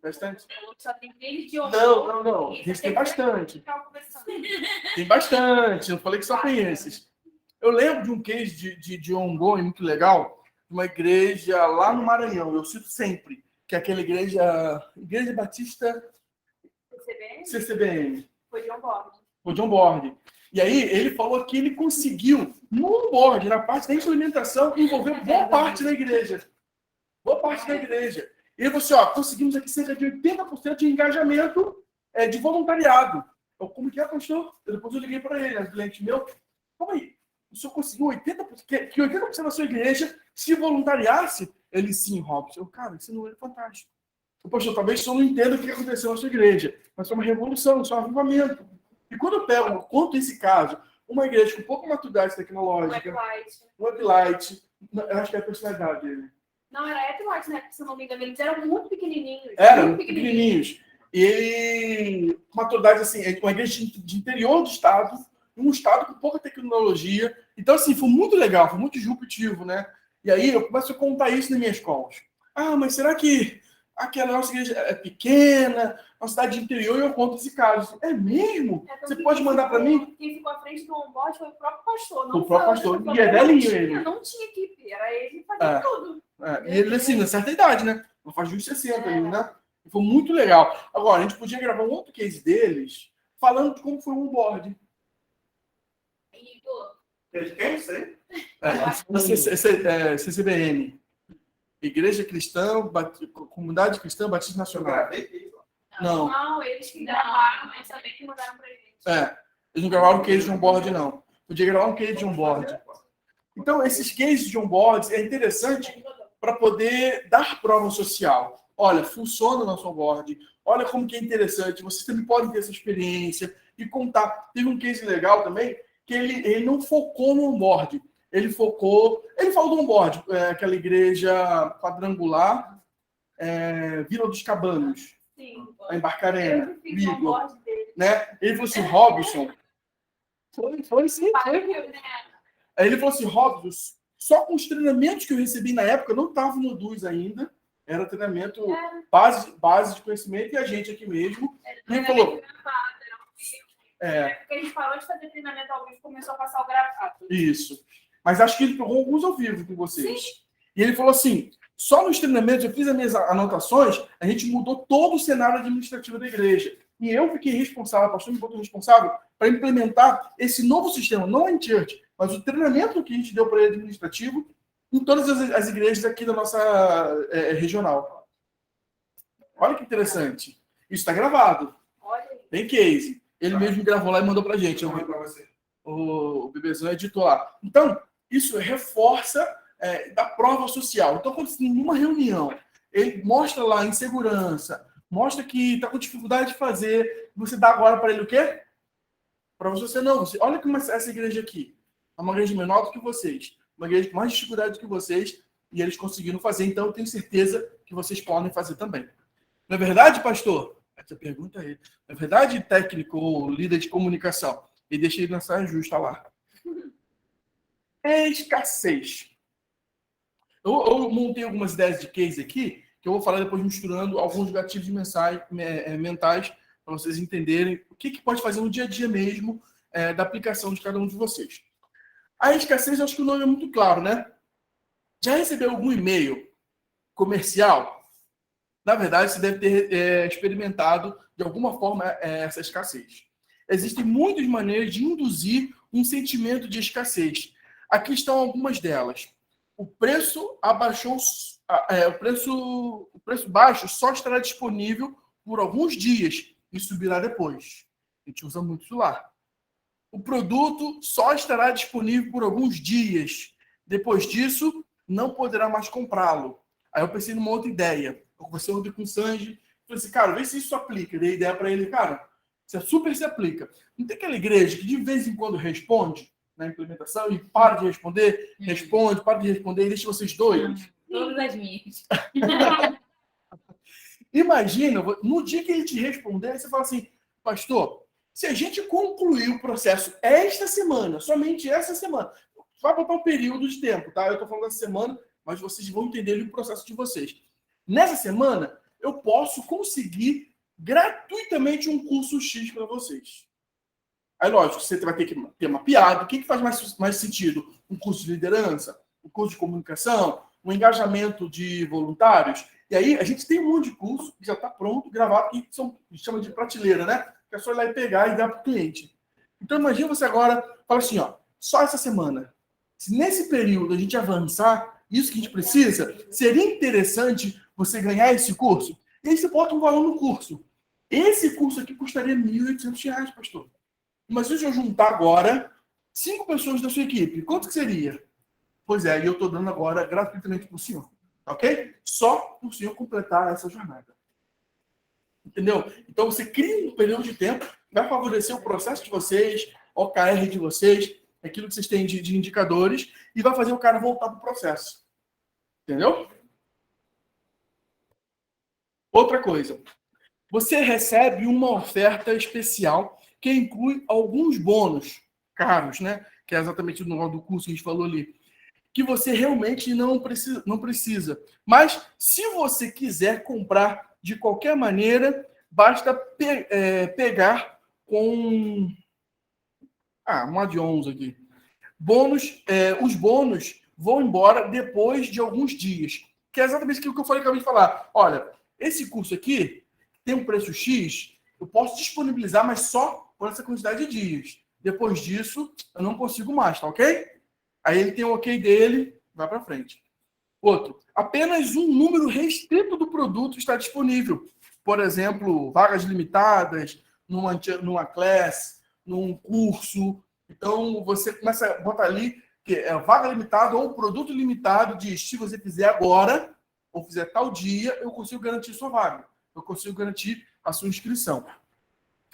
Bastante? Só tem três de Não. A gente tem bastante. Tem bastante. Eu falei que só tem esses. Eu lembro de um case de ongoing muito legal, de uma igreja lá no Maranhão. Eu cito sempre, que é aquela Igreja Batista CCBN. Foi de onboarding. Foi de onboarding. E aí, ele falou que ele conseguiu, no onboarding, na parte da implementação, envolver boa parte da igreja. Boa parte da igreja. E ele falou assim, conseguimos aqui cerca de 80% de engajamento de voluntariado. Eu, como que é, pastor? Depois eu liguei para ele, cliente meu, como aí? O senhor conseguiu 80%, que 80% da sua igreja se voluntariasse? Ele, sim, Robson. Cara, isso não é fantástico. Pastor, talvez o senhor não entenda o que aconteceu na sua igreja, mas foi uma revolução, isso é um avivamento. E quando eu conto esse caso, uma igreja com pouca maturidade tecnológica, um uplight, eu acho que é a personalidade dele. Não, era uplight, né? Se eu não me engano, eles eram muito pequenininhos. Eram pequenininhos. E ele, maturidade assim, uma igreja de interior do estado, um estado com pouca tecnologia. Então, assim, foi muito legal, foi muito disruptivo, né? E aí eu começo a contar isso nas minhas escolas. Mas será que aquela nossa igreja é pequena, uma cidade de interior, e eu conto esse caso? É mesmo? Você pode mandar para mim? Quem ficou à frente do onboard foi o próprio pastor. O próprio pastor. E é velhinho ele. Não tinha equipe, era ele fazendo tudo. E ele, assim, na certa idade, né? Não faz uns 60 ali, né? Foi muito legal. Agora, a gente podia gravar um outro case deles, falando de como foi o onboard. Quem isso aí? CCBN. Igreja Cristã, Comunidade Cristã Batista Nacional. Não. Não, eles que gravaram, mas também que mandaram pra gente. Eles não gravaram case de onboard, não. Podia gravar um case de onboard. Então, esses cases de onboard é interessante para poder dar prova social. Olha, funciona o nosso onboard. Olha como que é interessante. Vocês também podem ter essa experiência e contar. Teve um case legal também, que ele não focou no onboard. Ele falou do onboard, aquela igreja quadrangular, Vila dos Cabanos, Sim. a Embarcarena, Eu fiz um Igor, onboard dele. né? Ele falou assim, Robson. Foi sim, foi. Pariu, né? Aí ele falou assim, Robson, só com os treinamentos que eu recebi na época, não estava no DUS ainda, era treinamento base de conhecimento, e a gente aqui mesmo. E ele falou... Porque a gente parou de fazer treinamento ao vivo e começou a passar o gravado. Isso. Mas acho que ele pegou alguns ao vivo com vocês. Sim. E ele falou assim, só nos treinamentos, eu fiz as minhas anotações, a gente mudou todo o cenário administrativo da igreja. E eu fiquei responsável, o pastor me botou responsável para implementar esse novo sistema, não a church, mas o treinamento que a gente deu para ele administrativo em todas as igrejas aqui da nossa regional. Olha que interessante. Isso está gravado. Tem case. Ele mesmo gravou lá e mandou para a gente. O bebezão editou lá. Então, isso reforça da prova social. Então, quando você tem uma reunião, ele mostra lá insegurança, mostra que está com dificuldade de fazer, você dá agora para ele o quê? Para você não. Olha como essa igreja aqui. É uma igreja menor do que vocês. Uma igreja com mais dificuldade do que vocês. E eles conseguiram fazer. Então, eu tenho certeza que vocês podem fazer também. Não é verdade, pastor? Essa pergunta aí. Não é verdade, técnico ou líder de comunicação? E deixei ele na saia justa lá. Escassez. Eu montei algumas ideias de case aqui, que eu vou falar depois misturando alguns gatilhos mentais para vocês entenderem o que pode fazer no dia a dia mesmo da aplicação de cada um de vocês. A escassez, eu acho que o nome é muito claro, né? Já recebeu algum e-mail comercial? Na verdade, você deve ter experimentado, de alguma forma, essa escassez. Existem muitas maneiras de induzir um sentimento de escassez. Aqui estão algumas delas. O preço abaixou, o preço baixo só estará disponível por alguns dias e subirá depois. A gente usa muito isso lá. O produto só estará disponível por alguns dias. Depois disso, não poderá mais comprá-lo. Aí eu pensei numa outra ideia. Eu conversei ontem com o Sanji. Falei assim, cara, vê se isso aplica. Dei ideia para ele, cara, super se aplica. Não tem aquela igreja que de vez em quando responde na implementação e para de responder, responde, para de responder e deixa vocês doidos? Todas as minhas. Imagina, no dia que ele te responder, você fala assim, pastor, se a gente concluir o processo esta semana, somente essa semana, vai botar um período de tempo, tá? Eu estou falando dessa semana, mas vocês vão entender o processo de vocês. Nessa semana, eu posso conseguir gratuitamente um curso X para vocês. Aí, lógico, você vai ter que ter mapeado. O que faz mais sentido? Um curso de liderança? Um curso de comunicação? Um engajamento de voluntários? E aí, a gente tem um monte de curso que já está pronto, gravado, que chama de prateleira, né? Que é só ir lá e pegar e dar para o cliente. Então, imagina você agora, fala assim, ó, só essa semana. Se nesse período a gente avançar, isso que a gente precisa, seria interessante você ganhar esse curso. E aí você bota um valor no curso. Esse curso aqui custaria R$ 1.800, pastor. Imagina se eu juntar agora 5 pessoas da sua equipe. Quanto que seria? Pois é, e eu estou dando agora gratuitamente para o senhor. Ok? Só para o senhor completar essa jornada. Entendeu? Então você cria um período de tempo, vai favorecer o processo de vocês, o OKR de vocês, aquilo que vocês têm de indicadores, e vai fazer o cara voltar para o processo. Entendeu? Outra coisa. Você recebe uma oferta especial que inclui alguns bônus caros, né? Que é exatamente o nome do curso que a gente falou ali. Que você realmente não precisa. Mas, se você quiser comprar de qualquer maneira, basta pegar com... um add-ons aqui. Os bônus vão embora depois de alguns dias. Que é exatamente aquilo que eu falei, acabei de falar. Olha, esse curso aqui tem um preço X, eu posso disponibilizar, mas só por essa quantidade de dias. Depois disso, eu não consigo mais, tá ok? Aí ele tem o ok dele, vai para frente. Outro, apenas um número restrito do produto está disponível. Por exemplo, vagas limitadas numa classe, num curso. Então, você começa a botar ali que é vaga limitada ou produto limitado de se você fizer agora ou fizer tal dia, eu consigo garantir sua vaga. Eu consigo garantir a sua inscrição.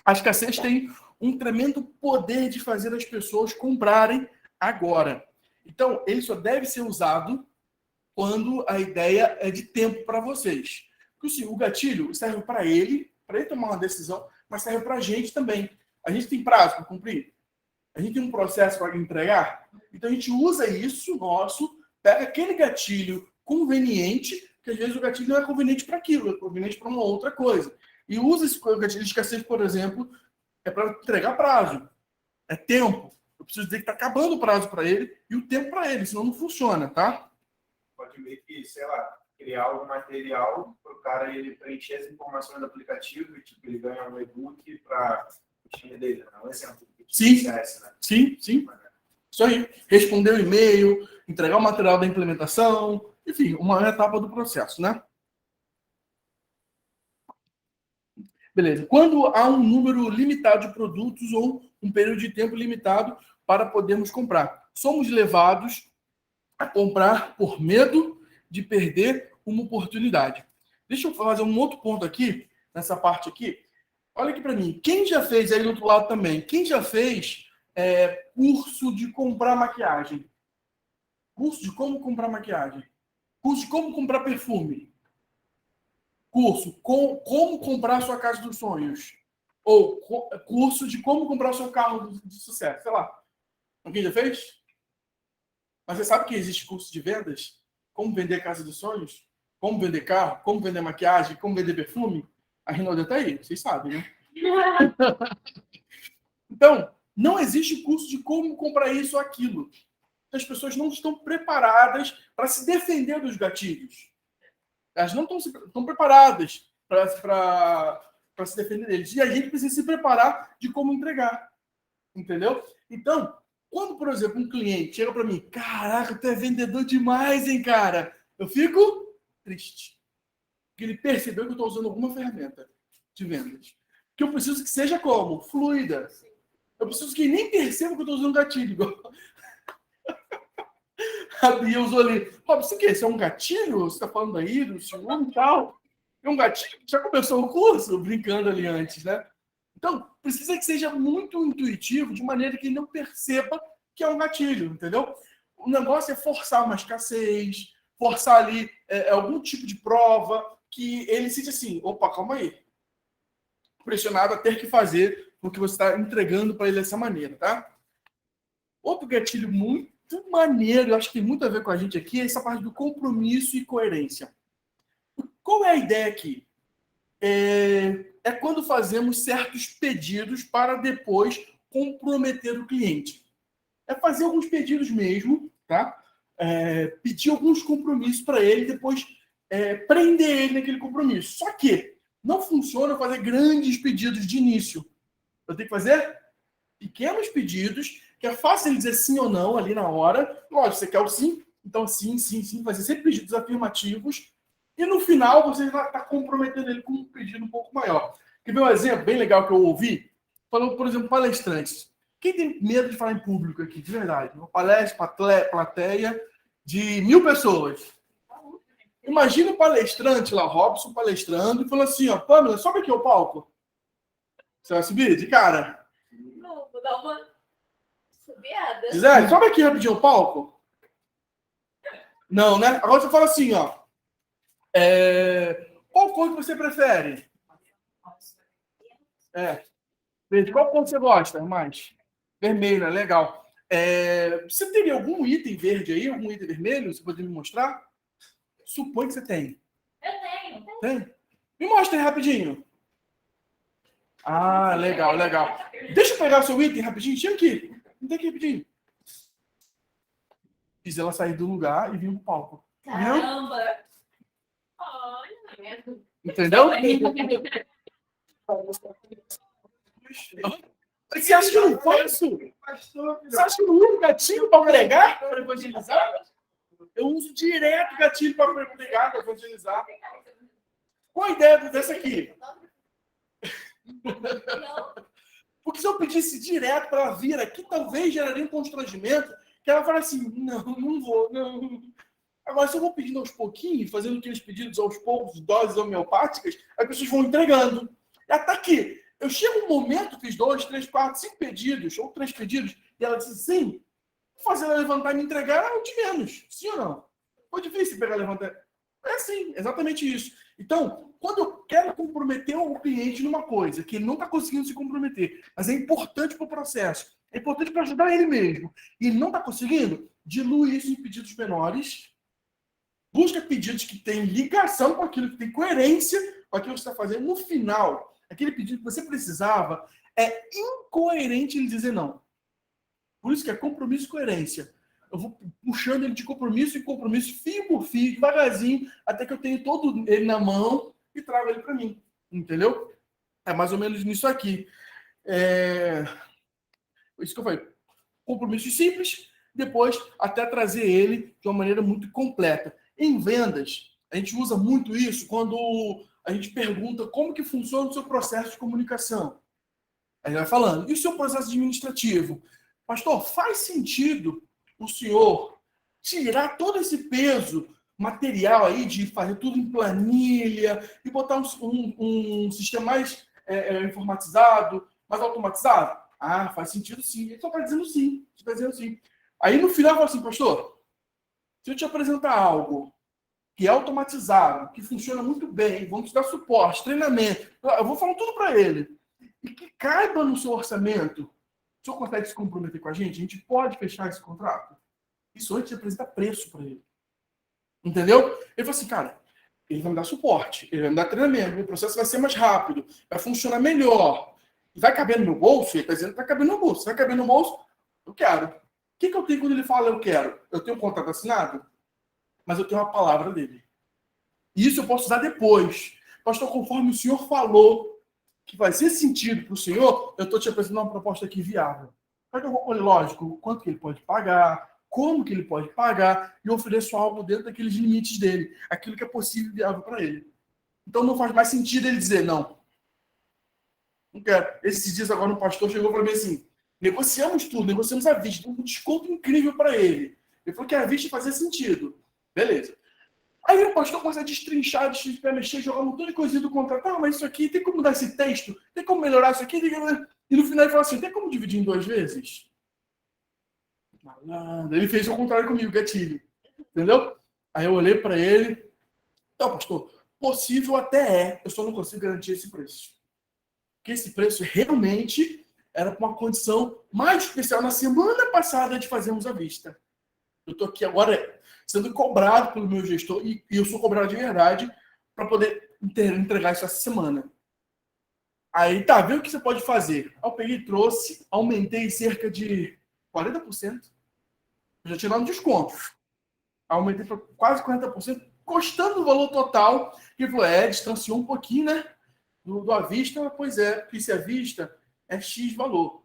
A escassez tem um tremendo poder de fazer as pessoas comprarem agora. Então, ele só deve ser usado quando a ideia é de tempo para vocês. Porque assim, o gatilho serve para ele tomar uma decisão, mas serve para a gente também. A gente tem prazo para cumprir? A gente tem um processo para entregar? Então a gente usa isso nosso, pega aquele gatilho conveniente, que às vezes o gatilho não é conveniente para aquilo, é conveniente para uma outra coisa. E usa esse gatilho de escassez, por exemplo, é para entregar prazo. É tempo. Eu preciso dizer que está acabando o prazo para ele e o tempo para ele, senão não funciona, tá? Pode meio que, sei lá, criar algum material para o cara ele preencher as informações do aplicativo e tipo, ele ganha um e-book para o time dele. Não é um exemplo. Sim, CS, né? sim. Isso aí. Responder o e-mail, entregar o material da implementação, enfim, uma etapa do processo, né? Beleza. Quando há um número limitado de produtos ou um período de tempo limitado para podermos comprar, somos levados a comprar por medo de perder uma oportunidade. Deixa eu fazer um outro ponto aqui, nessa parte aqui. Olha aqui para mim. Quem já fez aí do outro lado também? Quem já fez curso de comprar maquiagem? Curso de como comprar maquiagem? Curso de como comprar perfume? Curso com como comprar sua casa dos sonhos? Ou curso de como comprar o seu carro de sucesso? Sei lá. Alguém já fez? Mas você sabe que existe curso de vendas? Como vender casa dos sonhos? Como vender carro? Como vender maquiagem? Como vender perfume? A Rinalda está aí, vocês sabem, né? Então, não existe curso de como comprar isso ou aquilo. As pessoas não estão preparadas para se defender dos gatilhos. Elas não estão preparadas para se defender deles. E a gente precisa se preparar de como entregar. Entendeu? Então, quando, por exemplo, um cliente chega para mim, caraca, tu é vendedor demais, hein, cara? Eu fico triste. Porque ele percebeu que eu estou usando alguma ferramenta de vendas. Que eu preciso que seja como? Fluida. Eu preciso que nem perceba que eu estou usando gatilho. A Bia usou ali. Você quer? Isso é um gatilho? Você está falando aí do ciúme e tal? É um gatilho? Já começou o curso? Brincando ali antes, né? Então, precisa que seja muito intuitivo, de maneira que ele não perceba que é um gatilho, entendeu? O negócio é forçar uma escassez, forçar ali algum tipo de prova, que ele sinta assim, opa, calma aí. Pressionado a ter que fazer o que você está entregando para ele dessa maneira, tá? Outro gatilho muito maneiro, eu acho que tem muito a ver com a gente aqui, é essa parte do compromisso e coerência. Qual é a ideia aqui? É quando fazemos certos pedidos para depois comprometer o cliente. É fazer alguns pedidos mesmo, tá? Pedir alguns compromissos para ele, depois prender ele naquele compromisso. Só que não funciona fazer grandes pedidos de início. Eu tenho que fazer pequenos pedidos, que é fácil ele dizer sim ou não ali na hora. Lógico, você quer o sim, então sim, fazer sempre pedidos afirmativos. E no final, você vai estar comprometendo ele com um pedido um pouco maior. Quer ver um exemplo bem legal que eu ouvi? Falando, por exemplo, palestrantes. Quem tem medo de falar em público aqui, de verdade? Uma palestra, plateia de 1.000 pessoas. Imagina o palestrante lá, Robson, palestrando, e falando assim, ó, Pamela, sobe aqui ao palco. Você vai subir de cara? Não, vou dar uma subiada. Gisele, sobe aqui rapidinho ao palco. Não, né? Agora você fala assim, ó. Qual cor que você prefere? Verde. Qual cor você gosta mais? Vermelho, legal. Você teria algum item verde aí? Algum item vermelho? Você poderia me mostrar? Supõe que você tem. Eu tenho. Tem? Me mostra aí rapidinho. Ah, legal. Deixa eu pegar o seu item rapidinho. Chega aqui. Vem aqui rapidinho. Fiz ela sair do lugar e vir pro palco. Caramba! Olha. Entendeu? Você acha que eu não faço? Você acha que eu não uso gatinho para pregar? Para evangelizar? Eu uso direto gatilho para pregar, para evangelizar. Qual a ideia dessa aqui? Porque se eu pedisse direto para ela vir aqui, talvez geraria um constrangimento, que ela fala assim, não vou, não. Agora, se eu vou pedindo aos pouquinhos, fazendo aqueles pedidos aos poucos, doses homeopáticas, as pessoas vão entregando. E até que eu chego um momento, fiz 2, 3, 4, 5 pedidos, ou 3 pedidos, e ela disse sim, fazer ela levantar e me entregar é o de menos. Sim ou não? Foi difícil pegar e levantar. É sim, exatamente isso. Então, quando eu quero comprometer o cliente numa coisa que ele não está conseguindo se comprometer, mas é importante para o processo, é importante para ajudar ele mesmo, e ele não está conseguindo, dilui isso em pedidos menores, busca pedidos que têm ligação com aquilo, que tem coerência com aquilo que você está fazendo. No final, aquele pedido que você precisava, é incoerente ele dizer não. Por isso que é compromisso e coerência. Eu vou puxando ele de compromisso em compromisso, fio por fio, devagarzinho, até que eu tenho todo ele na mão e trago ele para mim. Entendeu? É mais ou menos nisso aqui. Isso que eu falei. Compromisso simples, depois até trazer ele de uma maneira muito completa. Em vendas, a gente usa muito isso quando a gente pergunta como que funciona o seu processo de comunicação. Aí vai falando, e o seu processo administrativo? Pastor, faz sentido o senhor tirar todo esse peso material aí de fazer tudo em planilha e botar um sistema mais informatizado, mais automatizado? Ah, faz sentido sim. Ele só está dizendo sim. Está dizendo sim. Aí no final fala assim, pastor, se eu te apresentar algo que é automatizado, que funciona muito bem, vamos te dar suporte, treinamento, eu vou falar tudo para ele, e que caiba no seu orçamento, o senhor consegue se comprometer com a gente pode fechar esse contrato? Isso antes de apresentar preço para ele. Entendeu? Ele falou assim, cara, ele vai me dar suporte, ele vai me dar treinamento, meu processo vai ser mais rápido, vai funcionar melhor. E vai caber no meu bolso? Ele está dizendo que vai caber no bolso. Vai caber no bolso? Eu quero. O que eu tenho quando ele fala eu quero? Eu tenho um contrato assinado, mas eu tenho uma palavra dele. E isso eu posso usar depois. Pastor, conforme o senhor falou que vai ser sentido para o senhor, eu estou te apresentando uma proposta aqui viável. Só que eu vou, lógico, quanto que ele pode pagar, como que ele pode pagar, e eu ofereço algo dentro daqueles limites dele, aquilo que é possível e viável para ele. Então não faz mais sentido ele dizer não. Não quero. Esses dias agora um pastor chegou para mim assim, negociamos tudo, negociamos a vista, um desconto incrível para ele. Ele falou que a vista fazia sentido. Beleza. Aí o pastor começa a destrinchar, mexer, jogar um montão de coisinha do contrato. Ah, mas isso aqui, tem como mudar esse texto? Tem como melhorar isso aqui? E no final ele fala assim, tem como dividir em 2 vezes? Malandro. Ele fez o contrário comigo, gatilho. Entendeu? Aí eu olhei para ele. Então, pastor, possível até é. Eu só não consigo garantir esse preço. Porque esse preço realmente era para uma condição mais especial na semana passada de fazermos à vista. Eu estou aqui agora sendo cobrado pelo meu gestor, e eu sou cobrado de verdade, para poder entregar isso essa semana. Aí, tá, vê o que você pode fazer. Aí eu peguei e trouxe, aumentei cerca de 40%. Eu já tinha dado um desconto. Aumentei para quase 40%, custando o valor total. E ele falou, distanciou um pouquinho, né? Do à vista, pois é, porque se à vista é X valor.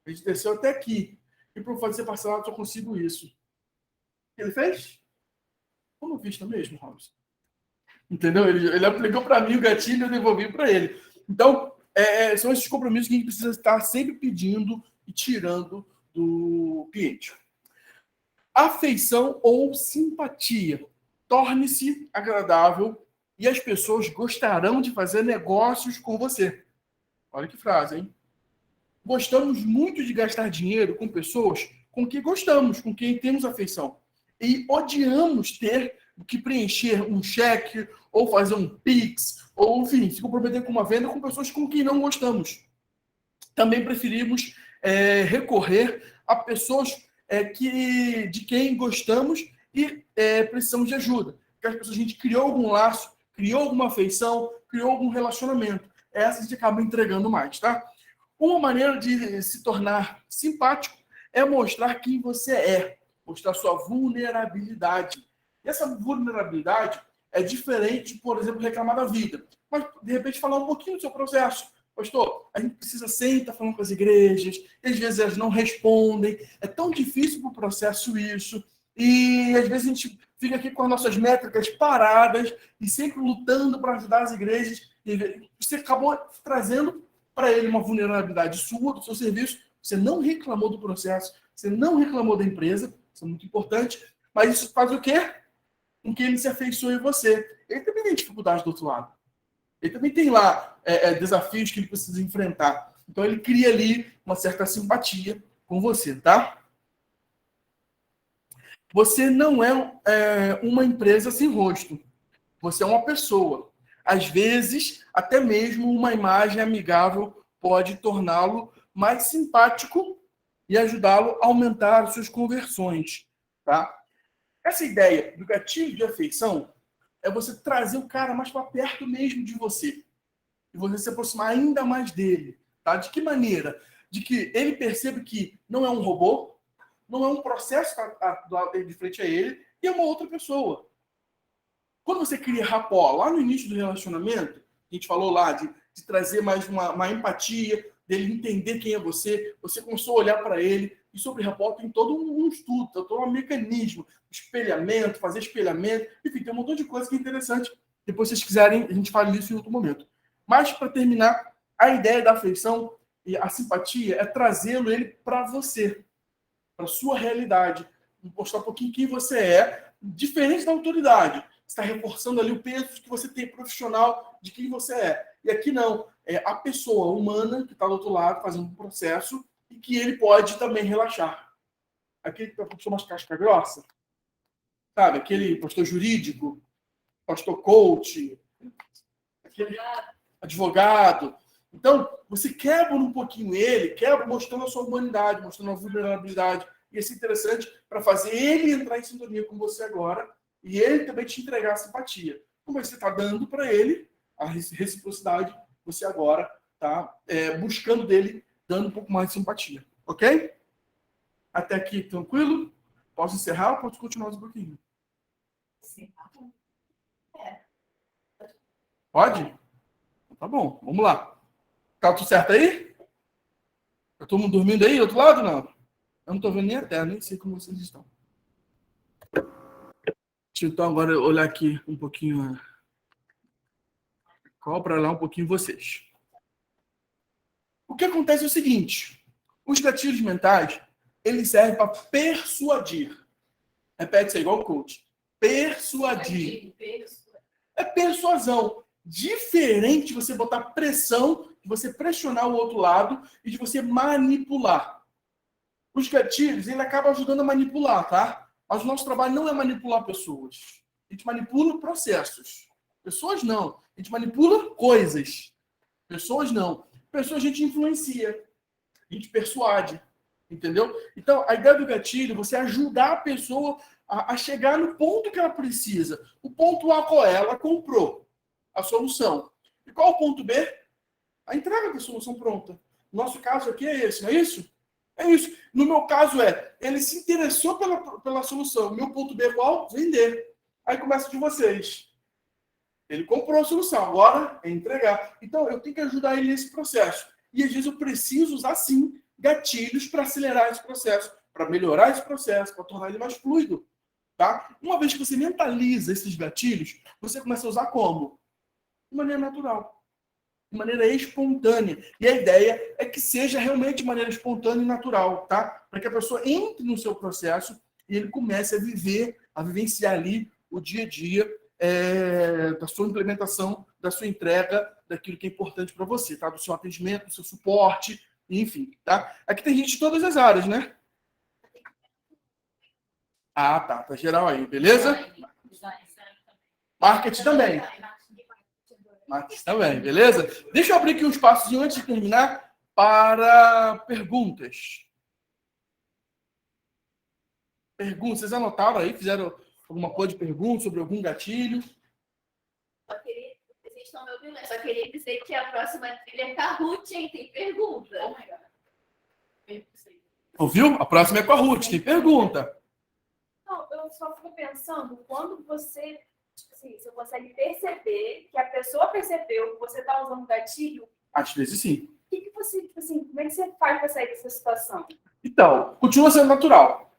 A gente desceu até aqui. E para fazer parcelado, só consigo isso. Ele fez? Como vista mesmo, Robson? Entendeu? Ele aplicou para mim o gatilho e eu devolvi para ele. Então, são esses compromissos que a gente precisa estar sempre pedindo e tirando do cliente. Afeição ou simpatia. Torne-se agradável e as pessoas gostarão de fazer negócios com você. Olha que frase, hein? Gostamos muito de gastar dinheiro com pessoas com quem gostamos, com quem temos afeição. E odiamos ter que preencher um cheque, ou fazer um Pix, ou, enfim, se comprometer com uma venda com pessoas com quem não gostamos. Também preferimos recorrer a pessoas de quem gostamos e precisamos de ajuda. Porque as pessoas, a gente criou algum laço, criou alguma afeição, criou algum relacionamento. Essa a gente acaba entregando mais, tá? Uma maneira de se tornar simpático é mostrar quem você é. Mostrar sua vulnerabilidade. E essa vulnerabilidade é diferente de, por exemplo, reclamar da vida. Mas, de repente, falar um pouquinho do seu processo. Pastor, a gente precisa sempre estar falando com as igrejas, e às vezes elas não respondem. É tão difícil para o processo isso. E às vezes a gente fica aqui com as nossas métricas paradas e sempre lutando para ajudar as igrejas. E você acabou trazendo para ele uma vulnerabilidade sua, do seu serviço. Você não reclamou do processo, você não reclamou da empresa, isso é muito importante. Mas isso faz o quê? Com que ele se afeiçoe em você. Ele também tem dificuldade do outro lado. Ele também tem lá desafios que ele precisa enfrentar. Então ele cria ali uma certa simpatia com você, tá? Você não é uma empresa sem rosto. Você é uma pessoa. Às vezes, até mesmo uma imagem amigável pode torná-lo mais simpático e ajudá-lo a aumentar as suas conversões, tá? Essa ideia do gatilho de afeição é você trazer o cara mais para perto mesmo de você. E você se aproximar ainda mais dele, tá? De que maneira? De que ele perceba que não é um robô, não é um processo do lado de frente a ele, e é uma outra pessoa. Quando você cria rapport, lá no início do relacionamento, a gente falou lá de trazer mais uma empatia, dele entender quem é você começou a olhar para ele, e sobre rapport tem todo um estudo, todo um mecanismo, espelhamento, fazer espelhamento, enfim, tem um montão de coisa que é interessante. Depois, se vocês quiserem, a gente fala disso em outro momento. Mas, para terminar, a ideia da afeição e a simpatia é trazê-lo ele para você, para sua realidade, mostrar um pouquinho quem você é, diferente da autoridade. Você está reforçando ali o peso que você tem profissional de quem você é. E aqui não, é a pessoa humana que está do outro lado fazendo um processo e que ele pode também relaxar. Aquele pastor mais casca grossa, sabe? Aquele pastor jurídico, pastor coach, aquele advogado. Então, você quebra um pouquinho ele, quebra mostrando a sua humanidade, mostrando a vulnerabilidade. E isso é interessante para fazer ele entrar em sintonia com você agora e ele também te entregar a simpatia. Como você está dando para ele a reciprocidade, você agora está buscando dele, dando um pouco mais de simpatia. Ok? Até aqui, tranquilo? Posso encerrar ou posso continuar mais um pouquinho? Sim. Pode? Tá bom, vamos lá. Tá tudo certo aí? Tá todo mundo dormindo aí, do outro lado, não? Eu não tô vendo nem a tela, nem sei como vocês estão. Deixa eu então agora olhar aqui um pouquinho para olhar um pouquinho vocês. O que acontece é o seguinte, os gatilhos mentais, eles servem para persuadir. Repete isso aí, igual o coach. Persuadir. É persuasão. Diferente de você botar pressão, de você pressionar o outro lado e de você manipular. Os gatilhos, ele acaba ajudando a manipular, tá? Mas o nosso trabalho não é manipular pessoas. A gente manipula processos. Pessoas não. A gente manipula coisas. Pessoas não. Pessoas a gente influencia. A gente persuade. Entendeu? Então, a ideia do gatilho é você ajudar a pessoa a chegar no ponto que ela precisa. O ponto A qual é? Ela comprou a solução. E qual o ponto B? A entrega da solução pronta. No nosso caso aqui é esse, não é isso? É isso. No meu caso ele se interessou pela solução. Meu ponto B é qual? Vender. Aí começa de vocês. Ele comprou a solução, agora é entregar. Então, eu tenho que ajudar ele nesse processo. E às vezes eu preciso usar, sim, gatilhos para acelerar esse processo, para melhorar esse processo, para tornar ele mais fluido. Tá? Uma vez que você mentaliza esses gatilhos, você começa a usar como? De maneira natural. De maneira espontânea. E a ideia é que seja realmente de maneira espontânea e natural, tá? Para que a pessoa entre no seu processo e ele comece a viver, a vivenciar ali o dia a dia da sua implementação, da sua entrega, daquilo que é importante para você, tá? Do seu atendimento, do seu suporte, enfim, tá? Aqui tem gente de todas as áreas, né? Ah, tá. Tá geral aí, beleza? Marketing também. Marketing também, beleza? Deixa eu abrir aqui um espaçozinho antes de terminar para perguntas. Perguntas, vocês anotaram aí? Fizeram alguma coisa de pergunta sobre algum gatilho? Vocês estão me ouvindo? Eu só queria dizer que a próxima trilha é Kahoot, hein? Tem pergunta. Ouviu? A próxima é com a Ruth. Tem pergunta. Não, eu só fico pensando, quando você, assim, você consegue perceber que a pessoa percebeu que você está usando gatilho, Às vezes sim. o que você, tipo assim, como é que você faz para sair dessa situação? Então, continua sendo natural.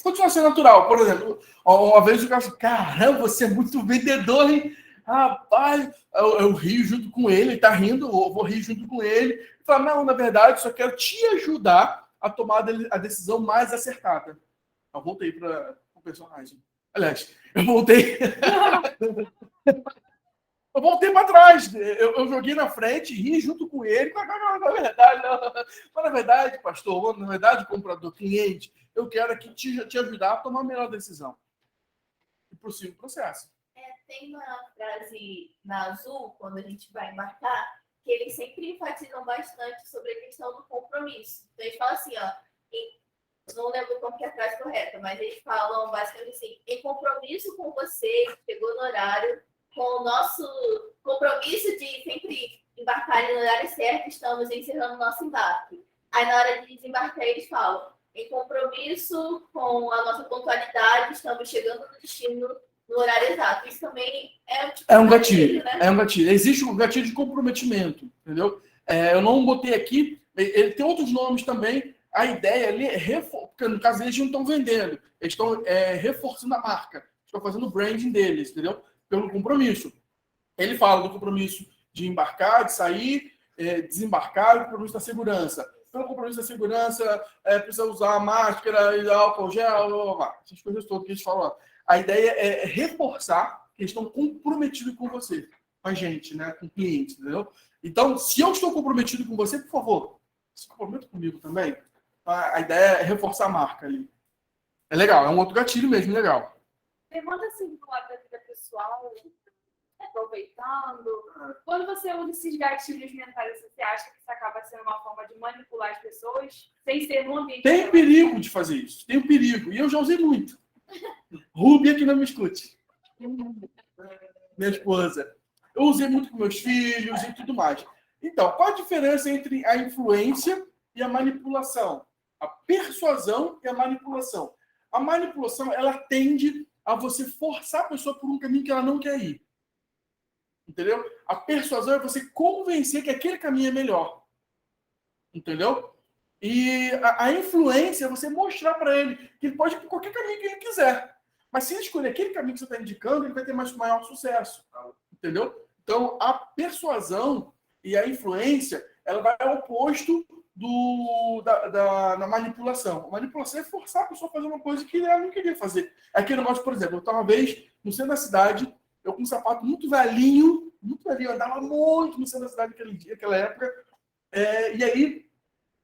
Continua sendo natural. Por exemplo, uma vez o cara falou, caramba, você é muito vendedor, hein? Rapaz, eu rio junto com ele, ele tá rindo, eu vou rir junto com ele. Ele fala, não, na verdade, só quero te ajudar a tomar a decisão mais acertada. Eu voltei para o personagem. Aliás, eu voltei. Eu voltei para trás. Eu joguei na frente, ri junto com ele. Mas, na verdade, não. Mas, na verdade, pastor, na verdade, comprador, cliente, eu quero aqui te ajudar a tomar a melhor decisão. E prossigo o processo. Tem uma frase na Azul, quando a gente vai embarcar, que eles sempre enfatizam bastante sobre a questão do compromisso. Então, eles falam assim, ó, não lembro qual que é a frase correta, mas eles falam basicamente assim, em compromisso com você, chegou no horário, com o nosso compromisso de sempre embarcar no horário certo, estamos encerrando o nosso embarque. Aí, na hora de desembarcar, eles falam, em compromisso com a nossa pontualidade, estamos chegando no destino no horário exato. Isso também é um gatilho, né? É um gatilho. Existe um gatilho de comprometimento, entendeu? Eu não botei aqui, ele tem outros nomes também. A ideia ali é porque no caso eles não estão vendendo, eles estão reforçando a marca, estão fazendo o branding deles, entendeu? Pelo compromisso. Ele fala do compromisso de embarcar, de sair, desembarcar, e o compromisso da segurança. Pelo compromisso da segurança, precisa usar máscara, álcool gel, essas coisas todas que eles falam. A ideia é reforçar que eles estão comprometidos com você, com a gente, né? Com o cliente, entendeu? Então, se eu estou comprometido com você, por favor, se comprometa comigo também. A ideia é reforçar a marca ali. É legal, é um outro gatilho mesmo, legal. Levanta assim do lado da vida pessoal, aproveitando. Quando você usa esses gatilhos mentais, você acha que isso acaba sendo uma forma de manipular as pessoas, sem ser no ambiente? Tem perigo de fazer isso, tem um perigo. E eu já usei muito. Rubia que não me escute. Minha esposa. Eu usei muito com meus filhos e tudo mais. Então, qual a diferença entre a influência e a manipulação? A persuasão e a manipulação. A manipulação, ela tende a você forçar a pessoa por um caminho que ela não quer ir. Entendeu? A persuasão é você convencer que aquele caminho é melhor. Entendeu? E a influência é você mostrar para ele que ele pode ir por qualquer caminho que ele quiser. Mas se ele escolher aquele caminho que você está indicando, ele vai ter maior sucesso. Entendeu? Então, a persuasão e a influência, ela vai ao oposto da manipulação. A manipulação é forçar a pessoa a fazer uma coisa que ela não queria fazer. Aquele negócio, por exemplo, eu estava uma vez no centro da cidade, eu com um sapato muito velhinho, eu andava muito no centro da cidade naquela época, e aí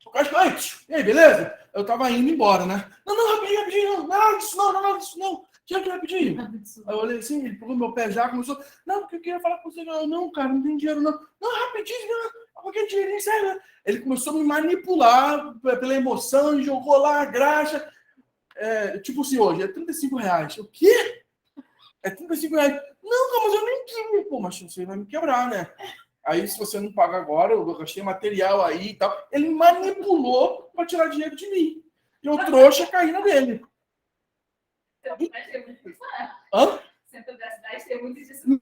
o cara falou, e aí, beleza? Eu tava indo embora, né? Não, rapidinho, não, nada disso não. Tinha que rapidinho. Aí eu olhei assim, ele pegou meu pé já, começou, não, porque eu queria falar com você. Não, cara, não tem dinheiro, não. Não, rapidinho, não, qualquer dinheirinho, sério, né? Ele começou a me manipular pela emoção e jogou lá a graxa. Tipo assim, hoje, é R$35. O quê? É R$35. Não, mas eu nem queria. Pô, mas você vai me quebrar, né? Aí, se você não paga agora, eu gastei material aí e tal. Ele manipulou para tirar dinheiro de mim. E o trouxa caindo dele. Hã? Centro da cidade tem muito disso.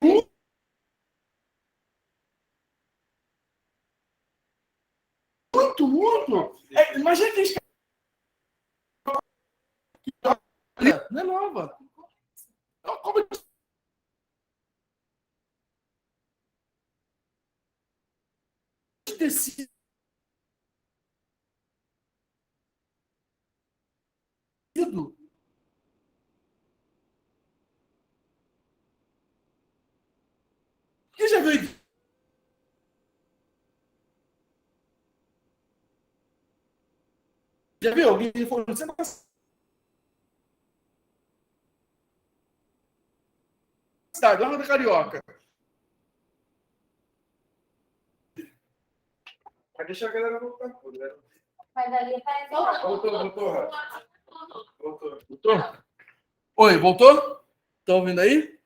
Muito. Imagina que não é nova. Como tecido. Quem já viu? Já viu? Alguém falou, você não cidade, lá da Carioca. Vai deixar a galera voltar tudo, né? Mas ali vai Voltou. Oi, voltou? Estão ouvindo aí?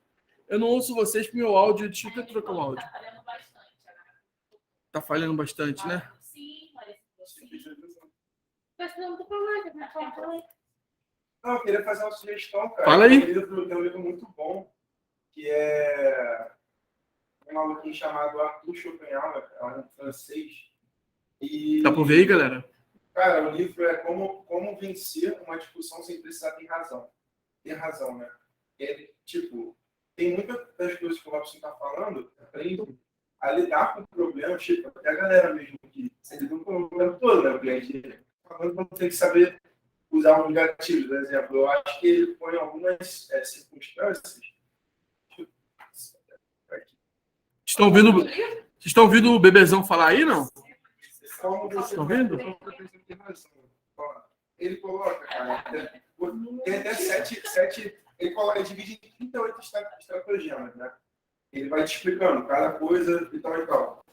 Eu não ouço vocês porque meu áudio... Deixa eu trocar o áudio. Tá falhando bastante, né? Sim, mas não tem problema. Não, eu queria fazer uma sugestão, cara. Fala aí. Tem um livro muito bom, que é um maluquinho chamado Arthur Schopenhauer, é um francês. E, Dá pra ver aí, galera? cara, o livro é como vencer uma discussão sem precisar ter razão. Ter razão, né? Tipo, tem muitas das coisas que o Robson tá falando, aprende a lidar com problemas, tipo, até a galera mesmo que se lida com o problema todo, né? O cliente falando que tem que saber usar um gatilho, por exemplo. Eu acho que ele põe algumas circunstâncias. Vocês estão ouvindo o bebezão falar aí, não? Como você Estão vendo? Ele coloca, cara, tem até sete ele divide em 38 estratagemas, né? Ele vai te explicando cada coisa e tal e tal.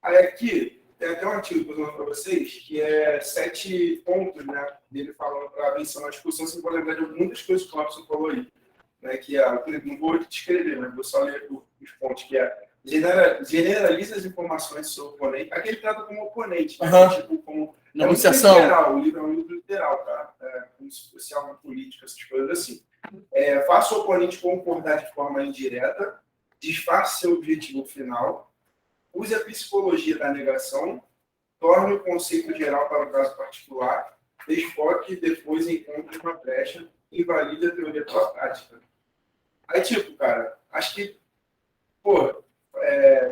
Aí aqui, tem até um artigo que eu estou falando para vocês, que é 7 pontos, né? Dele falando para vencer uma discussão, você pode lembrar de muitas coisas que o Robson falou aí. Né, que não vou descrever, mas vou só ler os pontos, que é generaliza as informações sobre o oponente. Aqui ele trata como oponente, né? Tipo, como negociação. Literal, o livro é um livro literal, tá? Como se fosse algo político, essas coisas assim. Faça o oponente concordar de forma indireta, disfarce seu objetivo final, use a psicologia da negação, torne o conceito geral para o caso particular, desfoque e depois encontre uma brecha, invalide a teoria pela prática. Aí, tipo, cara, acho que, pô,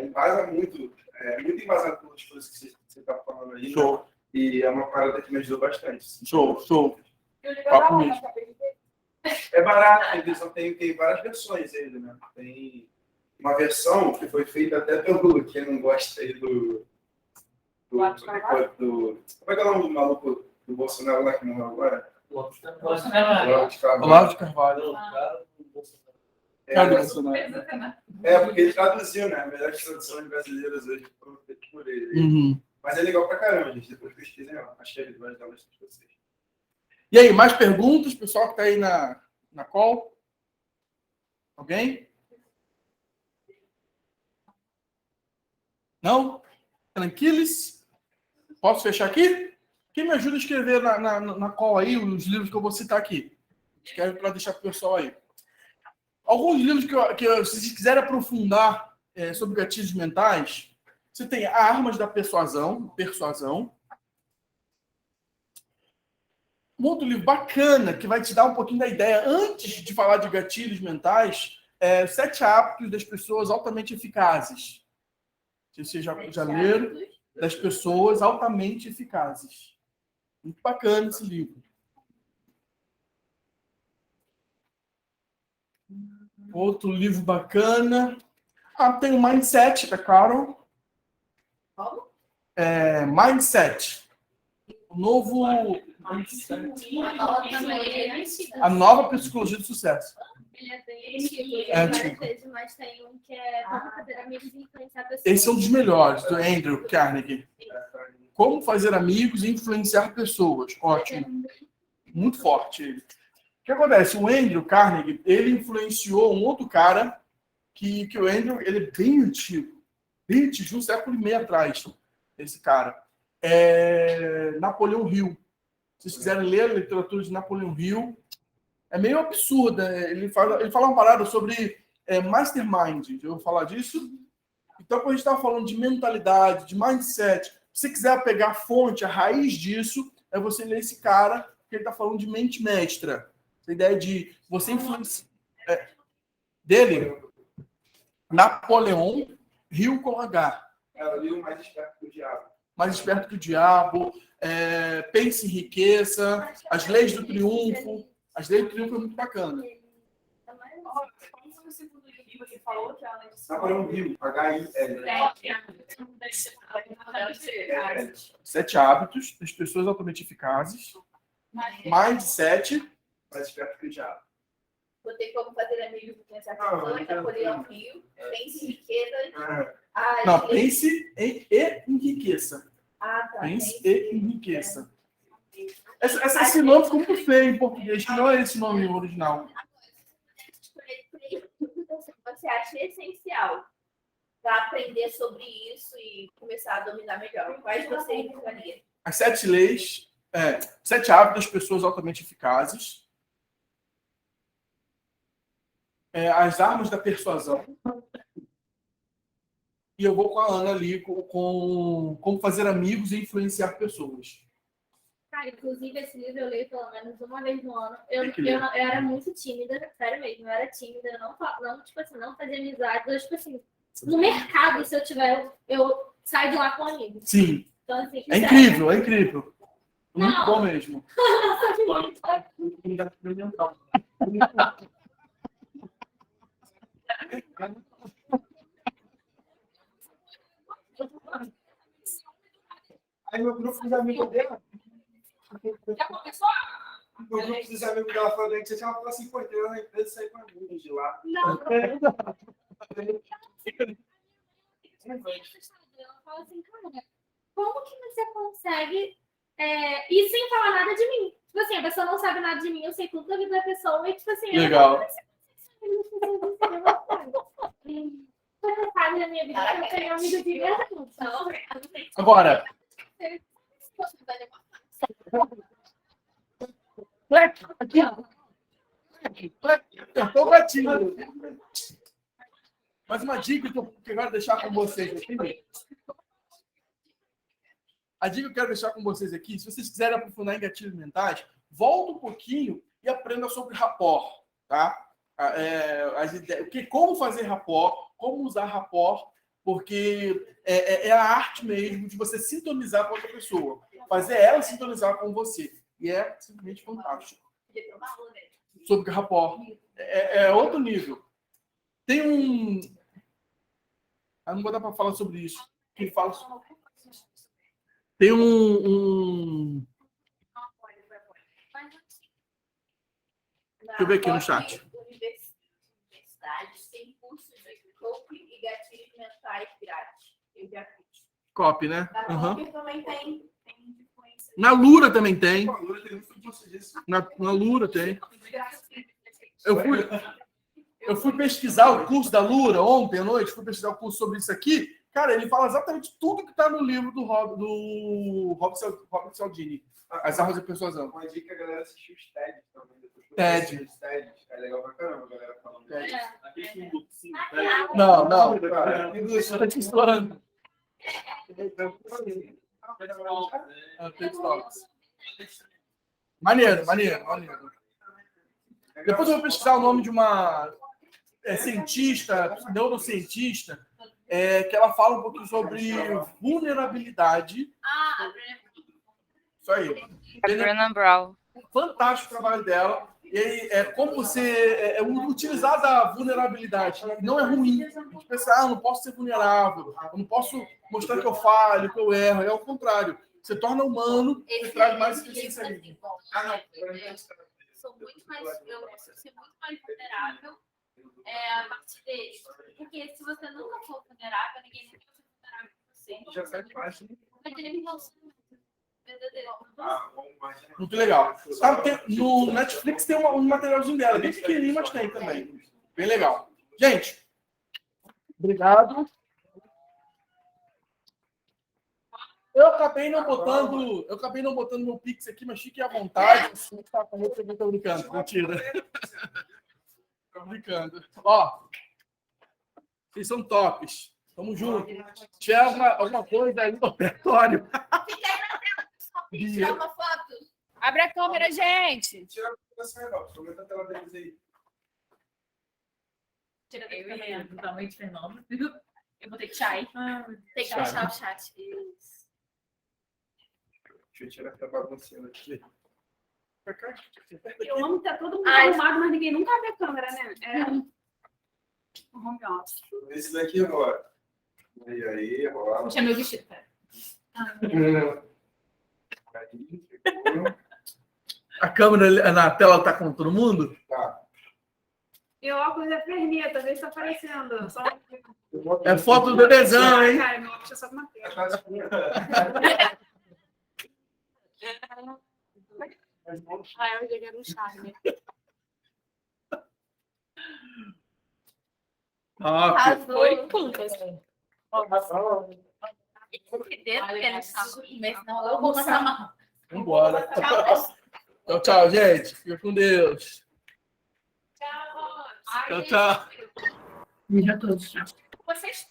embasa muito, muito embasado pelas coisas que você tá falando aí. Show. Né? E é uma parada que me ajudou bastante. Show. Eu ligo Papo pra lá, mesmo. É barato, tem várias versões dele, né? Tem uma versão que foi feita até pelo quem não gosta aí do como é que é o nome do maluco do Bolsonaro lá que morreu agora? Olavo de Carvalho. Porque ele traduziu, né? As melhores traduções brasileiras hoje foram feitas por ele. Uhum. Mas é legal pra caramba, gente. Depois pesquisem lá. Acho que ele vai ajudar bastante vocês. E aí, mais perguntas? Pessoal que tá aí na call? Alguém? Não? Tranquilos? Posso fechar aqui? Quem me ajuda a escrever na call aí os livros que eu vou citar aqui? Escreve para deixar para o pessoal aí. Alguns livros que se vocês quiserem aprofundar sobre gatilhos mentais, você tem Armas da Persuasão. Um outro livro bacana que vai te dar um pouquinho da ideia, antes de falar de gatilhos mentais, 7 Hábitos das Pessoas Altamente Eficazes. Vocês já leram? Das Pessoas Altamente Eficazes. Muito bacana esse livro. Outro livro bacana. Tem o Mindset, da Carol. Como? Mindset. O novo... A nova psicologia do sucesso. Ele é bem antigo, antigo. Mas tem um que é como fazer amigos e influenciar pessoas. Esse é um dos melhores, do Andrew Carnegie. Como fazer amigos e influenciar pessoas. Ótimo. Muito forte ele. O que acontece? O Andrew Carnegie, ele influenciou um outro cara que o Andrew, ele é bem antigo. De um século e meio atrás. Esse cara. Napoleão Hill. Se vocês quiserem ler a literatura de Napoleão Hill, é meio absurda. Ele fala uma parada sobre mastermind. Eu vou falar disso. Então, quando a gente está falando de mentalidade, de mindset, se você quiser pegar a fonte, a raiz disso, é você ler esse cara, que ele está falando de mente mestra. Essa ideia de você influenciar. Dele, Napoleão Hill com H. Eu li o Mais Esperto que o Diabo. Mais Esperto que o Diabo. Pense em Riqueza. As Leis do Triunfo. As Leis do Triunfo é muito bacana. O segundo livro que falou que ela disse. Napoleão Hill, H-I-L. 7 Hábitos das Pessoas Altamente Eficazes. Mindset. Mais Esperto que o Diabo. Botei como fazer amigos e influenciar pessoas, Napoleão Hill, Pense em Riqueza. Não, pense e enriqueça. Tá. Pense e enriqueça. Esse nome ficou muito feio em português, que não é esse nome original. Você acha essencial para aprender sobre isso e começar a dominar melhor? Quais você indicaria? As 7 leis, 7 hábitos das pessoas altamente eficazes. As armas da persuasão. e eu vou com a Ana ali com como fazer amigos e influenciar pessoas. Cara, inclusive esse livro eu leio pelo menos uma vez no ano. Eu Tem que ler. era muito tímida, sério mesmo, eu era tímida, eu não, tipo assim, não fazia amizade. Eu, tipo assim, no mercado, se eu tiver, eu saio de lá com um amigo. Sim, Então, assim, é incrível, é incrível. Muito Não. bom mesmo. Aí meu grupo dos amigos dela. Já começou? Meu grupo dos amigos dela falou que ela falou assim, pô, eu na empresa sair com amigos de lá. Não. Ela fala assim, cara, como que você consegue ir sem falar nada de mim? Tipo assim, a pessoa não sabe nada de mim, eu sei tudo da vida da pessoa, e tipo assim, Legal. você sabe da minha vida, que eu tenho amigo de verdade. Agora, aqui, eu tô gatinho. Mas uma dica que eu quero deixar com vocês aqui. A dica que eu quero deixar com vocês aqui, se vocês quiserem aprofundar em gatilhos mentais, volta um pouquinho e aprenda sobre rapport, tá? As ideias, como fazer rapport, como usar rapport, porque é a arte mesmo de você sintonizar com outra pessoa, fazer ela sintonizar com você. E é simplesmente fantástico. Sobre rapport. É outro nível. Tem um... Eu não vou dar para falar sobre isso. Quem fala... Tem um... Deixa eu ver aqui no chat. Universidades têm cursos de coaching e gatilhos mentais grátis. Eu já fiz. Copy, né? Da Uhum. Copy também tem influência. Na Lura também tem. Pô, agora tem muito curso disso. Na Lura tem. Eu fui pesquisar o curso da Lura ontem à noite, fui pesquisar o curso sobre isso aqui. Cara, ele fala exatamente tudo que está no livro do Robert Cialdini, As Armas da Persuasão. Uma dica, a galera assistiu os TED também. TED. Os TED. É legal pra caramba, a galera falando. Não. Cara, Você tá te estourando. Maneiro. Depois eu vou pesquisar o nome de uma cientista, neurocientista, que ela fala um pouquinho sobre vulnerabilidade. Isso aí. Brené Brown. Fantástico o trabalho dela. E aí, como você utilizar da vulnerabilidade. Não é ruim. A gente pensa, eu não posso ser vulnerável, eu não posso mostrar que eu falho, que eu erro. É o contrário. Você torna humano e traz mais eficiência. Eu sou muito mais vulnerável a partir deles. Porque se você nunca for vulnerável, ninguém nunca vai ser vulnerável com você. Já faz parte. Vai querer me relacionamento verdadeiro. Muito legal. No Netflix tem um materialzinho dela, bem pequenininho, mas tem também. Bem legal. Gente, obrigado. Eu acabei não botando meu Pix aqui, mas fique à vontade. Você tá com eu tô brincando. Mentira. Tô brincando. Ó, vocês são tops. Tamo junto. Tiver alguma coisa aí no repertório. Tirar uma foto. Abre a câmera, gente. Tira a coisa legal. Comenta a tela deles aí. Tira da Eu câmera. ia totalmente fenômeno. Eu vou ter que chai. Tem que achar o chat. Isso. Deixa eu tirar essa baguncinha aqui. Eu amo que tá todo mundo Ai. arrumado, mas ninguém nunca abre a câmera, né? É um home office. Esse daqui agora. E aí, rola. Puxa meu vestido, cara. A câmera na tela tá com todo mundo? Tá. E o óculos é perneta, vê se tá aparecendo. Só... É foto do bebezão, hein? Cara, meu óculos é só uma tela. Ah, eu joguei no charme. Foi Puncas. Senão eu vou passar uma. Vambora. Tchau, gente. Fica com Deus. Tchau. Tchau. Beijo a todos. Vocês